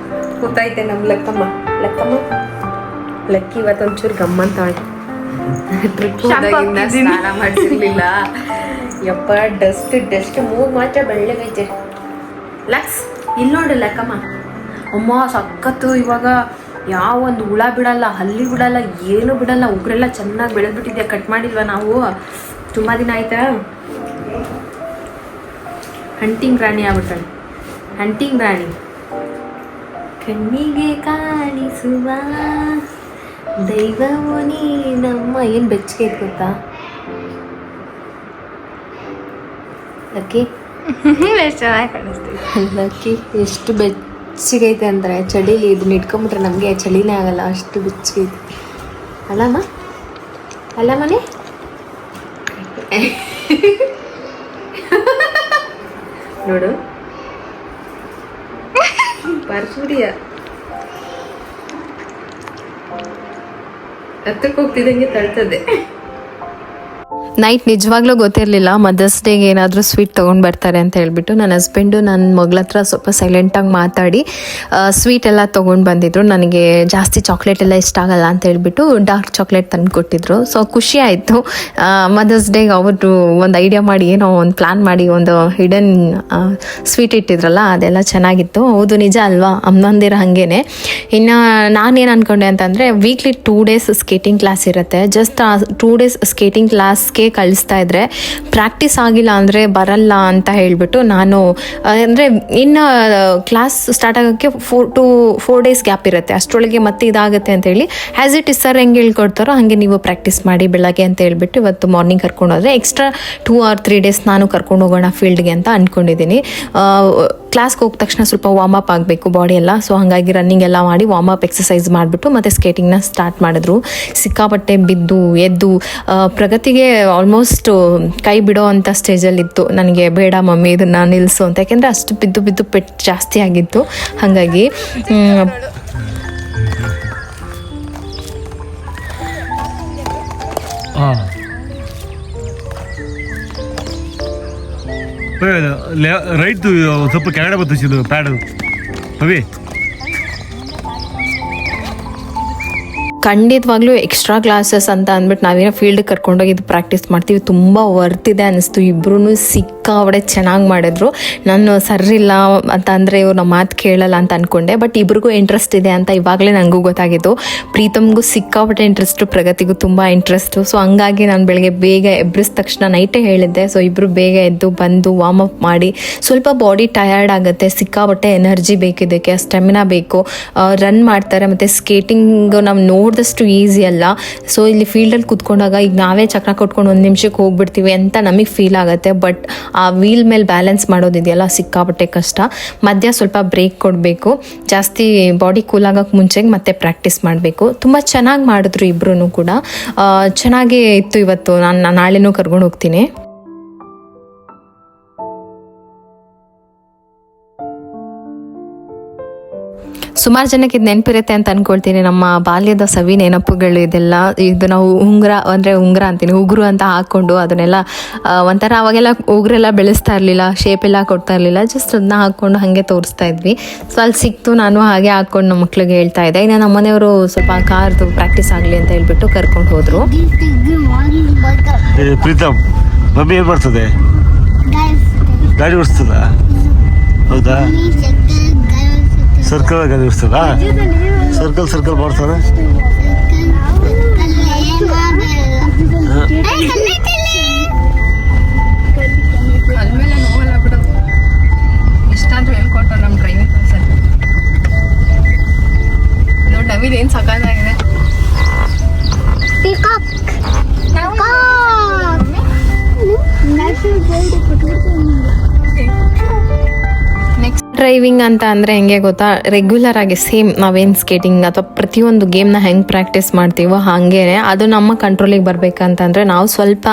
[SPEAKER 1] ಕೂತೈತೆ ನಮ್ಮ ಲಕ್ಕಮ್ಮ. ಲಕ್ಕಿ ಇವತ್ತೊಂಚೂರು ಗಮ್ಮಂತಾಳೆ. ಟ್ರಿಪ್ ಹೋದಾಗಿಂದ ಸ್ನಾನ ಮಾಡಿಸಿರ್ಲಿಲ್ಲ. ಯಪ್ಪ ಡಸ್ಟ್ ಮೂಗು ಮಾತ್ರ ಬೆಳ್ಳಗೈತೆ. ಲಕ್ಸ್ ಇಲ್ಲಿ ನೋಡಿ ಲಕ್ಕಮ್ಮ, ಅಮ್ಮ ಸಖತ್ತು. ಇವಾಗ ಯಾವ ಒಂದು ಹುಳ ಬಿಡಲ್ಲ, ಹಲ್ಲಿ ಬಿಡಲ್ಲ, ಏನು ಬಿಡಲ್ಲ. ಉಗ್ರೆಲ್ಲ ಚೆನ್ನಾಗಿ ಬೆಳೆದ್ಬಿಟ್ಟಿದ್ಯಾ. ಕಟ್ ಮಾಡಿಲ್ವ ನಾವು? ತುಂಬ ದಿನ ಆಯ್ತಾ? ಹಂಟಿಂಗ್ ರಾಣಿ ಆಗ್ಬಿಟ್ಟಾಳೆ, ಹಂಟಿಂಗ್ ರಾಣಿ. ಕಣ್ಣಿಗೆ ಕಾಣಿಸುವ ದೈವವು ನೀನಮ್ಮ. ಏನು ಬೆಚ್ಚಗೆ ಇತ್ತು ಗೊತ್ತಾ ಲಕ್ಕಿ?
[SPEAKER 2] ಎಷ್ಟು ಚೆನ್ನಾಗಿ ಕಾಣಿಸ್ತೀವಿ.
[SPEAKER 1] ಲಕ್ಕಿ ಎಷ್ಟು ಬೆಚ್ಚಗೈತೆ ಅಂದರೆ, ಚಳಿಲಿ ಇದನ್ನ ಇಟ್ಕೊಂಬಿಟ್ರೆ ನಮಗೆ ಚಳಿನೇ ಆಗಲ್ಲ, ಅಷ್ಟು ಬೆಚ್ಚಗೈತೆ. ಅಲ್ಲಮ್ಮ? ಅಲ್ಲಮ್ಮನೆ ನೋಡು ಪಾರ್ಸೂರಿಯ ಹತ್ತಕ್ಕೆ ಹೋಗ್ತಿದ್ದಂಗೆ ತಳ್ತದೆ. ನೈಟ್ ನಿಜವಾಗ್ಲೂ ಗೊತ್ತಿರಲಿಲ್ಲ ಮದರ್ಸ್ ಡೇಗೆ ಏನಾದರೂ ಸ್ವೀಟ್ ತೊಗೊಂಡು ಬರ್ತಾರೆ ಅಂತ ಹೇಳ್ಬಿಟ್ಟು. ನನ್ನ ಹಸ್ಬೆಂಡು ನನ್ನ ಮಗಳ ಹತ್ರ ಸ್ವಲ್ಪ ಸೈಲೆಂಟಾಗಿ ಮಾತಾಡಿ ಸ್ವೀಟ್ ಎಲ್ಲ ತೊಗೊಂಡು ಬಂದಿದ್ರು. ನನಗೆ ಜಾಸ್ತಿ ಚಾಕ್ಲೇಟ್ ಎಲ್ಲ ಇಷ್ಟ ಆಗಲ್ಲ ಅಂತ ಹೇಳ್ಬಿಟ್ಟು ಡಾರ್ಕ್ ಚಾಕ್ಲೇಟ್ ತಂದು ಕೊಟ್ಟಿದ್ರು. ಸೊ ಖುಷಿ ಆಯಿತು. ಮದರ್ಸ್ ಡೇಗೆ ಅವರು ಒಂದು ಐಡಿಯಾ ಮಾಡಿ, ಏನೋ ಒಂದು ಪ್ಲ್ಯಾನ್ ಮಾಡಿ ಒಂದು ಹಿಡನ್ ಸ್ವೀಟ್ ಇಟ್ಟಿದ್ರಲ್ಲ, ಅದೆಲ್ಲ ಚೆನ್ನಾಗಿತ್ತು. ಹೌದು ನಿಜ ಅಲ್ವಾ, ಅಮ್ಮಂದಿರ ಹಾಗೇನೆ. ಇನ್ನು ನಾನೇನು ಅಂದ್ಕೊಂಡೆ ಅಂತಂದರೆ, ವೀಕ್ಲಿ 2 days ಸ್ಕೇಟಿಂಗ್ ಕ್ಲಾಸ್ ಇರುತ್ತೆ. ಜಸ್ಟ್ ಆ 2 days ಸ್ಕೇಟಿಂಗ್ ಕ್ಲಾಸ್ಗೆ ಓಕೆ ಕಳಿಸ್ತಾ ಇದ್ರೆ, ಪ್ರಾಕ್ಟೀಸ್ ಆಗಿಲ್ಲ ಅಂದರೆ ಬರಲ್ಲ ಅಂತ ಹೇಳಿಬಿಟ್ಟು ನಾನು ಅಂದರೆ ಇನ್ನು ಕ್ಲಾಸ್ ಸ್ಟಾರ್ಟ್ ಆಗೋಕ್ಕೆ 4 ಡೇಸ್ ಗ್ಯಾಪ್ ಇರುತ್ತೆ, ಅಷ್ಟರೊಳಗೆ ಮತ್ತೆ ಇದಾಗುತ್ತೆ ಅಂತೇಳಿ ಆ್ಯಸ್ ಇಟ್ ಇಸ್ ಸರ್ ಹೆಂಗೆ ಹೇಳ್ಕೊಡ್ತಾರೋ ಹಾಗೆ ನೀವು ಪ್ರಾಕ್ಟೀಸ್ ಮಾಡಿ ಬೆಳಗ್ಗೆ ಅಂತ ಹೇಳ್ಬಿಟ್ಟು ಇವತ್ತು ಮಾರ್ನಿಂಗ್ ಕರ್ಕೊಂಡು ಹೋದರೆ ಎಕ್ಸ್ಟ್ರಾ 2 or 3 ಡೇಸ್ ನಾನು ಕರ್ಕೊಂಡು ಹೋಗೋಣ ಫೀಲ್ಡ್ಗೆ ಅಂತ ಅಂದ್ಕೊಂಡಿದ್ದೀನಿ. ಕ್ಲಾಸ್ಗೆ ಹೋದ ತಕ್ಷಣ ಸ್ವಲ್ಪ ವಾರ್ಮ್ ಅಪ್ ಆಗಬೇಕು ಬಾಡಿ ಎಲ್ಲ, ಸೊ ಹಾಗಾಗಿ ರನ್ನಿಂಗ್ ಎಲ್ಲ ಮಾಡಿ ವಾರ್ಮ್ ಅಪ್ ಎಕ್ಸಸೈಸ್ ಮಾಡಿಬಿಟ್ಟು ಮತ್ತೆ ಸ್ಕೇಟಿಂಗ್ನ ಸ್ಟಾರ್ಟ್ ಮಾಡಿದ್ರು. ಸಿಕ್ಕಾಪಟ್ಟೆ ಬಿದ್ದು ಎದ್ದು ಪ್ರಗತಿಗೆ ಆಲ್ಮೋಸ್ಟ್ ಕೈ ಬಿಡೋ ಅಂಥ ಸ್ಟೇಜಲ್ಲಿತ್ತು. ನನಗೆ ಬೇಡ ಮಮ್ಮಿ ಇದನ್ನು ನಿಲ್ಲಿಸು ಅಂತ, ಯಾಕೆಂದರೆ ಅಷ್ಟು ಬಿದ್ದು ಬಿದ್ದು ಪೆಟ್ಟು ಜಾಸ್ತಿ ಆಗಿತ್ತು. ಹಾಗಾಗಿ
[SPEAKER 3] ರೈಟ್ ಸ್ವಲ್ಪ ಕೆಳಗಡೆ ಬತ್ತಿಸಿದ್ದು ಪ್ಯಾಡು ಅವಿ.
[SPEAKER 1] ಖಂಡಿತವಾಗ್ಲೂ ಎಕ್ಸ್ಟ್ರಾ ಕ್ಲಾಸಸ್ ಅಂತ ಅಂದ್ಬಿಟ್ಟು ನಾವೇನೋ ಫೀಲ್ಡ್ಗೆ ಕರ್ಕೊಂಡೋಗಿ ಇದು ಪ್ರಾಕ್ಟೀಸ್ ಮಾಡ್ತೀವಿ. ತುಂಬ ವರ್ತಿದೆ ಅನ್ನಿಸ್ತು. ಇಬ್ಬರೂ ಸಿಕ್ಕಾಪಟ್ಟೆ ಚೆನ್ನಾಗಿ ಮಾಡಿದ್ರು. ನಾನು ಸರಿಲ್ಲ ಅಂತ ಅಂದರೆ ಇವ್ರು ನಮ್ಮ ಮಾತು ಕೇಳಲ್ಲ ಅಂತ ಅಂದ್ಕೊಂಡೆ, ಬಟ್ ಇಬ್ರಿಗೂ ಇಂಟ್ರೆಸ್ಟ್ ಇದೆ ಅಂತ ಇವಾಗಲೇ ನನಗೂ ಗೊತ್ತಾಗಿತ್ತು. ಪ್ರೀತಮ್ಗೂ ಸಿಕ್ಕಾಪಟ್ಟೆ ಇಂಟ್ರೆಸ್ಟು, ಪ್ರಗತಿಗೂ ತುಂಬ ಇಂಟ್ರೆಸ್ಟು. ಸೊ ಹಂಗಾಗಿ ನಾನು ಬೆಳಗ್ಗೆ ಬೇಗ ಎಬ್ಬಿಸಿದ ತಕ್ಷಣ ನೈಟೇ ಹೇಳಿದ್ದೆ. ಸೊ ಇಬ್ಬರು ಬೇಗ ಎದ್ದು ಬಂದು ವಾರ್ಮ್ ಅಪ್ ಮಾಡಿ, ಸ್ವಲ್ಪ ಬಾಡಿ ಟಯರ್ಡ್ ಆಗುತ್ತೆ, ಸಿಕ್ಕಾಪಟ್ಟೆ ಎನರ್ಜಿ ಬೇಕಿದ್ದಕ್ಕೆ, ಸ್ಟೆಮಿನಾ ಬೇಕು. ರನ್ ಮಾಡ್ತಾರೆ ಮತ್ತು ಸ್ಕೇಟಿಂಗ್ ನಾವು ನೋಡಿದಷ್ಟು ಈಸಿ ಅಲ್ಲ. ಸೊ ಇಲ್ಲಿ ಫೀಲ್ಡಲ್ಲಿ ಕೂತ್ಕೊಂಡಾಗ ಈಗ ನಾವೇ ಚಕ್ರ ಕೊಟ್ಕೊಂಡು 1 ನಿಮಿಷಕ್ಕೆ ಹೋಗ್ಬಿಡ್ತೀವಿ ಅಂತ ನಮಗೆ ಫೀಲ್ ಆಗುತ್ತೆ. ಬಟ್ ಆ ವೀಲ್ ಮೇಲೆ ಬ್ಯಾಲೆನ್ಸ್ ಮಾಡೋದಿದೆಯಲ್ಲ ಸಿಕ್ಕಾಪಟ್ಟೆ ಕಷ್ಟ. ಮಧ್ಯ ಸ್ವಲ್ಪ ಬ್ರೇಕ್ ಕೊಡಬೇಕು, ಜಾಸ್ತಿ ಬಾಡಿ ಕೂಲ್ ಆಗೋಕ್ಕೆ ಮುಂಚೆಗೆ ಮತ್ತೆ ಪ್ರಾಕ್ಟೀಸ್ ಮಾಡಬೇಕು. ತುಂಬ ಚೆನ್ನಾಗಿ ಮಾಡಿದ್ರು ಇಬ್ಬರೂ ಕೂಡ. ಚೆನ್ನಾಗೇ ಇತ್ತು ಇವತ್ತು. ನಾನು ನಾಳೆನೂ ಕರ್ಕೊಂಡು ಹೋಗ್ತೀನಿ. ಸುಮಾರು ಜನಕ್ಕೆ ಇದು ನೆನಪಿರುತ್ತೆ ಅಂತ ಅಂದ್ಕೊಳ್ತೀನಿ. ನಮ್ಮ ಬಾಲ್ಯದ ಸವಿ ನೆನಪುಗಳು ಇದೆಲ್ಲ. ಇದು ನಾವು ಉಂಗುರ ಅಂತೀನಿ, ಉಗುರು ಅಂತ ಹಾಕ್ಕೊಂಡು ಅದನ್ನೆಲ್ಲ ಒಂಥರ ಅವಾಗೆಲ್ಲ ಉಗುರೆಲ್ಲ ಬೆಳೆಸ್ತಾ ಇರಲಿಲ್ಲ, ಶೇಪ್ ಎಲ್ಲ ಕೊಡ್ತಾ ಇರಲಿಲ್ಲ, ಜಸ್ಟ್ ಅದನ್ನ ಹಾಕ್ಕೊಂಡು ಹಾಗೆ ತೋರಿಸ್ತಾ ಇದ್ವಿ. ಸೊ ಅಲ್ಲಿ ಸಿಕ್ತು, ನಾನು ಹಾಗೆ ಹಾಕ್ಕೊಂಡು ನಮ್ಮ ಮಕ್ಳಿಗೆ ಹೇಳ್ತಾ ಇದ್ದೆ. ಇನ್ನು ನಮ್ಮ ಮನೆಯವರು ಸ್ವಲ್ಪ ಕಾರ್ದು ಪ್ರಾಕ್ಟೀಸ್ ಆಗಲಿ ಅಂತ ಹೇಳ್ಬಿಟ್ಟು ಕರ್ಕೊಂಡು ಹೋದರು.
[SPEAKER 3] ಪ್ರೀತಮ್ ಮಮ್ಮಿ ಏನು ಮಾಡ್ತದೆ? ಗಾಡಿ ಓಡಿಸ್ತದ? ಹೌದಾ? ಸರ್ಕಲ್ ಗಾಡಿ ಓಡಿಸ್ತದ? ಸರ್ಕಲ್ ಮಾಡ್ತಾರೆ.
[SPEAKER 1] ಇಷ್ಟಾದ್ರೂ ಹೇಳ್ಕೊಟ್ರು ನಮ್ಮ ಡ್ರೈವಿಂಗ್ ಕ್ಲಾಸಲ್ಲಿ. ನೋಡಿ ನವೀನ್ ಏನು ಸಕಾಲಾಗಿದೆ. ನೆಕ್ಸ್ಟ್ ಡ್ರೈವಿಂಗ್ ಅಂತ ಅಂದರೆ ಹೆಂಗೆ ಗೊತ್ತಾ, ರೆಗ್ಯುಲರ್ ಆಗಿ ಸೇಮ್ ನಾವೇನು ಸ್ಕೇಟಿಂಗ್ ಅಥವಾ ಪ್ರತಿಯೊಂದು ಗೇಮ್ನ ಹೆಂಗೆ ಪ್ರಾಕ್ಟೀಸ್ ಮಾಡ್ತೀವೋ ಹಾಗೇ ಅದು ನಮ್ಮ ಕಂಟ್ರೋಲಿಗೆ ಬರಬೇಕಂತಂದರೆ ನಾವು ಸ್ವಲ್ಪ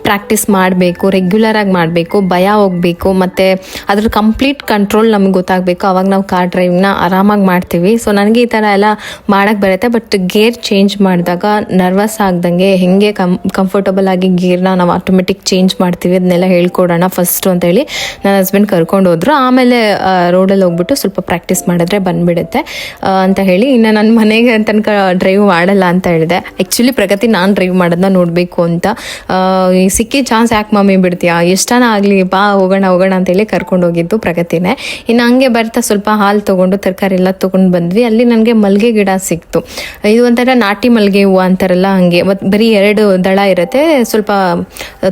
[SPEAKER 1] ಪ್ರಾಕ್ಟೀಸ್ ಮಾಡಬೇಕು, ರೆಗ್ಯುಲರ್ ಆಗಿ ಮಾಡಬೇಕು, ಭಯ ಹೋಗಬೇಕು, ಮತ್ತು ಅದ್ರ ಕಂಪ್ಲೀಟ್ ಕಂಟ್ರೋಲ್ ನಮಗೆ ಗೊತ್ತಾಗಬೇಕು. ಆವಾಗ ನಾವು ಕಾರ್ ಡ್ರೈವಿಂಗ್ನ ಆರಾಮಾಗಿ ಮಾಡ್ತೀವಿ. ಸೊ ನನಗೆ ಈ ಥರ ಎಲ್ಲ ಮಾಡೋಕ್ಕೆ ಬರುತ್ತೆ. ಬಟ್ ಗೇರ್ ಚೇಂಜ್ ಮಾಡಿದಾಗ ನರ್ವಸ್ ಆಗ್ದಂಗೆ ಹೆಂಗೆ ಕಂಫರ್ಟಬಲ್ ಆಗಿ ಗೇರ್ನ ನಾವು ಆಟೋಮೆಟಿಕ್ ಚೇಂಜ್ ಮಾಡ್ತೀವಿ ಅದನ್ನೆಲ್ಲ ಹೇಳ್ಕೊಡೋಣ ಫಸ್ಟು ಅಂತೇಳಿ ನನ್ನ ಹಸ್ಬೆಂಡ್ ಕರ್ಕೊಂಡು ಹೋದರು. ಆಮೇಲೆ ರೋಡಲ್ಲಿ ಹೋಗ್ಬಿಟ್ಟು ಸ್ವಲ್ಪ ಪ್ರಾಕ್ಟೀಸ್ ಮಾಡಿದ್ರೆ ಬಂದುಬಿಡುತ್ತೆ ಅಂತ ಹೇಳಿ, ಇನ್ನು ನನ್ನ ಮನೆಗೆ ತನಕ ಡ್ರೈವ್ ಮಾಡಲ್ಲ ಅಂತ ಹೇಳಿದೆ. ಆ್ಯಕ್ಚುಲಿ ಪ್ರಗತಿ ನಾನು ಡ್ರೈವ್ ಮಾಡೋದನ್ನ ನೋಡಬೇಕು ಅಂತ, ಸಿಕ್ಕಿ ಚಾನ್ಸ್ ಯಾಕೆ ಮಮ್ಮಿ ಬಿಡ್ತೀಯಾ, ಎಷ್ಟನ ಆಗಲಿ ಬಾ ಹೋಗೋಣ ಅಂತೇಳಿ ಕರ್ಕೊಂಡು ಹೋಗಿದ್ದು ಪ್ರಗತಿನೇ. ಇನ್ನು ಹಂಗೆ ಬರ್ತಾ ಸ್ವಲ್ಪ ಹಾಲು ತೊಗೊಂಡು ತರಕಾರಿ ಎಲ್ಲ ತೊಗೊಂಡು ಬಂದ್ವಿ. ಅಲ್ಲಿ ನನಗೆ ಮಲ್ಲಿಗೆ ಗಿಡ ಸಿಕ್ತು. ಇದು ಒಂಥರ ನಾಟಿ ಮಲ್ಲಿಗೆ ಹೂವು ಅಂತಾರಲ್ಲ ಹಾಗೆ, ಮತ್ತು ಬರೀ 2 ದಳ ಇರುತ್ತೆ, ಸ್ವಲ್ಪ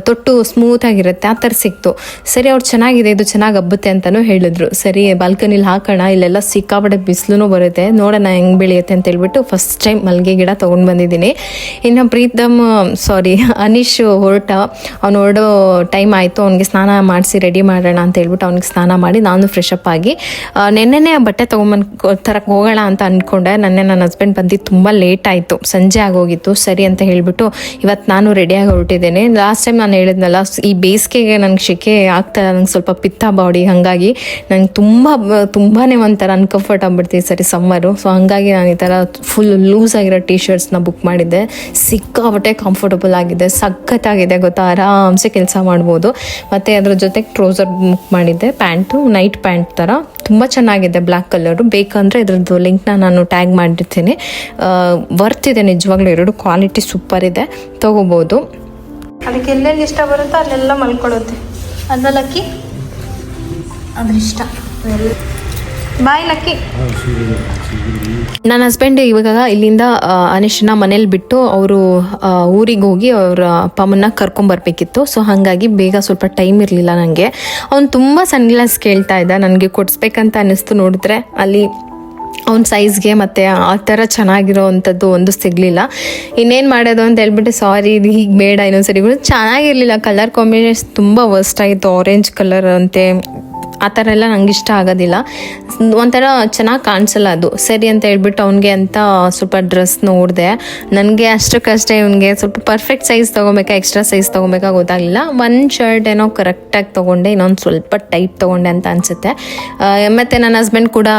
[SPEAKER 1] ತೊಟ್ಟು ಸ್ಮೂತಾಗಿರುತ್ತೆ, ಆ ಥರ ಸಿಕ್ತು. ಸರಿ ಅವ್ರು ಚೆನ್ನಾಗಿದೆ, ಇದು ಚೆನ್ನಾಗಿ ಹಬ್ಬುತ್ತೆ ಅಂತಲೂ ಹೇಳಿದ್ರು. ಸರಿ ಬಾಲ್ಕನಿಲಿ ಹಾಕೋಣ, ಇಲ್ಲೆಲ್ಲ ಸಿಕ್ಕಾಪಟ್ಟೆ ಬಿಸಿಲು ಬರುತ್ತೆ, ನೋಡೋಣ ಹೆಂಗೆ ಬೆಳೆಯುತ್ತೆ ಅಂತ ಹೇಳ್ಬಿಟ್ಟು ಫಸ್ಟ್ ಟೈಮ್ ಮಲ್ಲಿಗೆ ಗಿಡ ತೊಗೊಂಡು ಬಂದಿದ್ದೀನಿ. ಇನ್ನು ಅನೀಶ್ ಅವ್ನು ಹೊರಡೋ ಟೈಮ್ ಆಯಿತು. ಅವ್ನಿಗೆ ಸ್ನಾನ ಮಾಡಿಸಿ ರೆಡಿ ಮಾಡೋಣ ಅಂತ ಹೇಳ್ಬಿಟ್ಟು ಅವ್ನಿಗೆ ಸ್ನಾನ ಮಾಡಿ ನಾನು ಫ್ರೆಶ್ ಅಪ್ ಆಗಿ ನೆನ್ನೆನೇ ಬಟ್ಟೆ ತೊಗೊಂಬಂದು ತರಕ್ಕೆ ಹೋಗೋಣ ಅಂತ ಅಂದ್ಕೊಂಡೆ. ನನ್ನ ಹಸ್ಬೆಂಡ್ ಬಂದಿದ್ದು ತುಂಬ ಲೇಟ್ ಆಯಿತು, ಸಂಜೆ ಆಗೋಗಿತ್ತು. ಸರಿ ಅಂತ ಹೇಳಿಬಿಟ್ಟು ಇವತ್ತು ನಾನು ರೆಡಿಯಾಗಿ ಹೊರಟಿದ್ದೇನೆ. ಲಾಸ್ಟ್ ಟೈಮ್ ನಾನು ಹೇಳಿದ್ನಲ್ಲ, ಈ ಬೇಸಿಗೆಗೆ ನಂಗೆ ಶೆಕೆ ಆಗ್ತಾ, ನಂಗೆ ಸ್ವಲ್ಪ ಪಿತ್ತ ಬಾಡಿ, ಹಾಗಾಗಿ ನಂಗೆ ತುಂಬಾ ಒಂಥರ ಅನ್ಕಂಫರ್ಟ್ ಆಗ್ಬಿಡ್ತೀವಿ ಸರಿ ಸಮ್ಮರು. ಸೊ ಹಂಗಾಗಿ ನಾನು ಈ ಥರ ಫುಲ್ ಲೂಸ್ ಆಗಿರೋ ಟೀ ಶರ್ಟ್ಸ್ನ ಬುಕ್ ಮಾಡಿದ್ದೆ. ಸಿಕ್ಕಾಪಟ್ಟೆ ಕಂಫರ್ಟಬಲ್ ಆಗಿದೆ, ಸಖತ್ತಾಗಿದೆ ಗೊತ್ತಾ, ಆರಾಮ್ಸೆ ಕೆಲಸ ಮಾಡ್ಬೋದು. ಮತ್ತು ಅದ್ರ ಜೊತೆಗೆ ಟ್ರೌಸರ್ ಬುಕ್ ಮಾಡಿದ್ದೆ, ಪ್ಯಾಂಟು ನೈಟ್ ಪ್ಯಾಂಟ್ ಥರ ತುಂಬ ಚೆನ್ನಾಗಿದೆ, ಬ್ಲ್ಯಾಕ್ ಕಲರು. ಬೇಕಂದರೆ ಇದ್ರದ್ದು ಲಿಂಕ್ನ ನಾನು ಟ್ಯಾಗ್ ಮಾಡಿರ್ತೀನಿ. ವರ್ತಿದೆ ನಿಜವಾಗ್ಲೂ, 2 ಕ್ವಾಲಿಟಿ ಸೂಪರ್ ಇದೆ, ತೊಗೋಬೋದು. ಅದಕ್ಕೆ ಎಲ್ಲೆಲ್ಲಿ ಇಷ್ಟ ಬರುತ್ತೋ ಅಲ್ಲೆಲ್ಲ ಮಲ್ಕೊಳ್ಳುತ್ತೆ. ಅದಲ್ಲಕ್ಕಿ ಅದ್ರ ಇಷ್ಟ. ಬಾಯ್ ಲಕ್ಕಿ. ನನ್ನ ಹಸ್ಬೆಂಡ್ ಇವಾಗ ಇಲ್ಲಿಂದ ಅನಿಶನ ಮನೇಲಿ ಬಿಟ್ಟು ಅವರು ಊರಿಗೆ ಹೋಗಿ ಅವ್ರ ಅಪ್ಪ ಅಮ್ಮನ್ನ ಕರ್ಕೊಂಬರ್ಬೇಕಿತ್ತು. ಸೊ ಹಾಗಾಗಿ ಬೇಗ ಸ್ವಲ್ಪ ಟೈಮ್ ಇರಲಿಲ್ಲ ನನಗೆ. ಅವ್ನು ತುಂಬ ಸನ್ಗ್ಲಾಸ್ ಕೇಳ್ತಾ ಇದ್ದ, ನನಗೆ ಕೊಡಿಸ್ಬೇಕಂತ ಅನ್ನಿಸ್ತು. ನೋಡಿದ್ರೆ ಅಲ್ಲಿ ಅವ್ನ ಸೈಜ್ಗೆ ಮತ್ತು ಆ ಥರ ಚೆನ್ನಾಗಿರೋ ಅಂಥದ್ದು ಒಂದು ಸಿಗಲಿಲ್ಲ. ಇನ್ನೇನು ಮಾಡೋದು ಅಂತ ಹೇಳ್ಬಿಟ್ಟು ಸಾರಿ ಇದು ಹೀಗೆ ಬೇಡ ಇನ್ನೊಂದ್ಸರಿ. ಚೆನ್ನಾಗಿರಲಿಲ್ಲ, ಕಲರ್ ಕಾಂಬಿನೇಷನ್ ತುಂಬ ವರ್ಸ್ಟ್ ಆಗಿತ್ತು. ಆರೆಂಜ್ ಕಲರ್ ಅಂತೆ ಆ ಥರ ಎಲ್ಲ ನಂಗೆ ಇಷ್ಟ ಆಗೋದಿಲ್ಲ, ಒಂಥರ ಚೆನ್ನಾಗಿ ಕಾಣಿಸಲ್ಲ ಅದು. ಸರಿ ಅಂತ ಹೇಳ್ಬಿಟ್ಟು ಅವ್ನಿಗೆ ಅಂತ ಸ್ವಲ್ಪ ಡ್ರೆಸ್ ನೋಡಿದೆ. ನನಗೆ ಅಷ್ಟಕ್ಕಷ್ಟೇ ಇವನಿಗೆ ಸ್ವಲ್ಪ ಪರ್ಫೆಕ್ಟ್ ಸೈಜ್ ತೊಗೊಬೇಕಾ ಎಕ್ಸ್ಟ್ರಾ ಸೈಜ್ ತೊಗೊಬೇಕಾ ಗೊತ್ತಾಗಲಿಲ್ಲ. ಒಂದು ಶರ್ಟ್ ಏನೋ ಕರೆಕ್ಟಾಗಿ ತೊಗೊಂಡೆ, ಇನ್ನೊಂದು ಸ್ವಲ್ಪ ಟೈಟ್ ತೊಗೊಂಡೆ ಅಂತ ಅನಿಸುತ್ತೆ. ಮತ್ತು ನನ್ನ ಹಸ್ಬೆಂಡ್ ಕೂಡ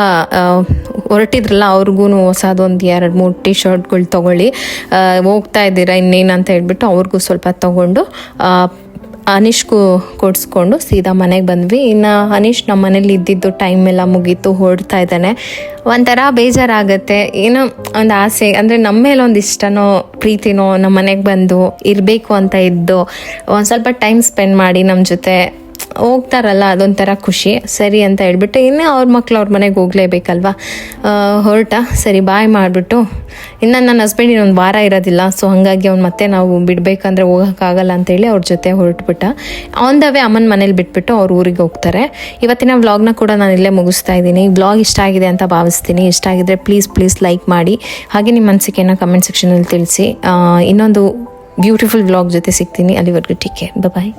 [SPEAKER 1] ಹೊರಟಿದ್ರಲ್ಲ, ಅವ್ರಿಗೂ ಹೊಸದೊಂದು 2-3 ಟೀ ಶರ್ಟ್ಗಳು ತೊಗೊಳ್ಳಿ, ಹೋಗ್ತಾ ಇದ್ದೀರಾ ಇನ್ನೇನು ಅಂತ ಹೇಳ್ಬಿಟ್ಟು ಅವ್ರಿಗೂ ಸ್ವಲ್ಪ ತೊಗೊಂಡು ಅನೀಶ್ಗೂ ಕೊಡಿಸ್ಕೊಂಡು ಸೀದಾ ಮನೆಗೆ ಬಂದ್ವಿ. ಇನ್ನು ಅನೀಶ್ ನಮ್ಮ ಮನೇಲಿ ಇದ್ದಿದ್ದು ಟೈಮ್ ಎಲ್ಲ ಮುಗೀತು, ಹೊರಡ್ತಾ ಇದ್ದಾನೆ. ಒಂಥರ ಬೇಜಾರಾಗತ್ತೆ, ಏನೋ ಒಂದು ಆಸೆ ಅಂದರೆ ನಮ್ಮ ಮೇಲೆ ಒಂದು ಇಷ್ಟನೋ ಪ್ರೀತಿನೋ ನಮ್ಮ ಮನೆಗೆ ಬಂದು ಇರಬೇಕು ಅಂತ ಇದ್ದು ಒಂದು ಸ್ವಲ್ಪ ಟೈಮ್ ಸ್ಪೆಂಡ್ ಮಾಡಿ ನಮ್ಮ ಜೊತೆ ಹೋಗ್ತಾರಲ್ಲ, ಅದೊಂಥರ ಖುಷಿ. ಸರಿ ಅಂತ ಹೇಳ್ಬಿಟ್ಟು ಇನ್ನೂ ಅವ್ರ ಮಕ್ಳು ಅವ್ರ ಮನೆಗೆ ಹೋಗಲೇಬೇಕಲ್ವ, ಹೊರಟ ಸರಿ ಬಾಯ್ ಮಾಡಿಬಿಟ್ಟು ಇನ್ನು ನನ್ನ ಹಸ್ಬೆಂಡ್ ಇನ್ನೊಂದು ವಾರ ಇರೋದಿಲ್ಲ. ಸೊ ಹಾಗಾಗಿ ಅವ್ನು ಮತ್ತೆ ನಾವು ಬಿಡಬೇಕಂದ್ರೆ ಹೋಗೋಕ್ಕಾಗಲ್ಲ ಅಂತೇಳಿ ಅವ್ರ ಜೊತೆ ಹೊರಟ್ಬಿಟ್ಟ. ಆನ್ ದ ವೇ ಅಮ್ಮನ ಮನೇಲಿ ಬಿಟ್ಬಿಟ್ಟು ಅವ್ರ ಊರಿಗೆ ಹೋಗ್ತಾರೆ. ಇವತ್ತಿನ ವ್ಲಾಗ್ನ ಕೂಡ ನಾನು ಇಲ್ಲೇ ಮುಗಿಸ್ತಾ ಇದ್ದೀನಿ. ವ್ಲಾಗ್ ಇಷ್ಟ ಆಗಿದೆ ಅಂತ ಭಾವಿಸ್ತೀನಿ. ಇಷ್ಟ ಆಗಿದ್ರೆ ಪ್ಲೀಸ್ ಲೈಕ್ ಮಾಡಿ, ಹಾಗೆ ನಿಮ್ಮ ಅನಿಸಿಕೆಯನ್ನು ಕಮೆಂಟ್ ಸೆಕ್ಷನಲ್ಲಿ ತಿಳಿಸಿ. ಇನ್ನೊಂದು ಬ್ಯೂಟಿಫುಲ್ ವ್ಲಾಗ್ ಜೊತೆ ಸಿಗ್ತೀನಿ. ಅಲ್ಲಿವರೆಗೂ ಟೇಕ್ ಕೇರ್, ಬಾಯ್.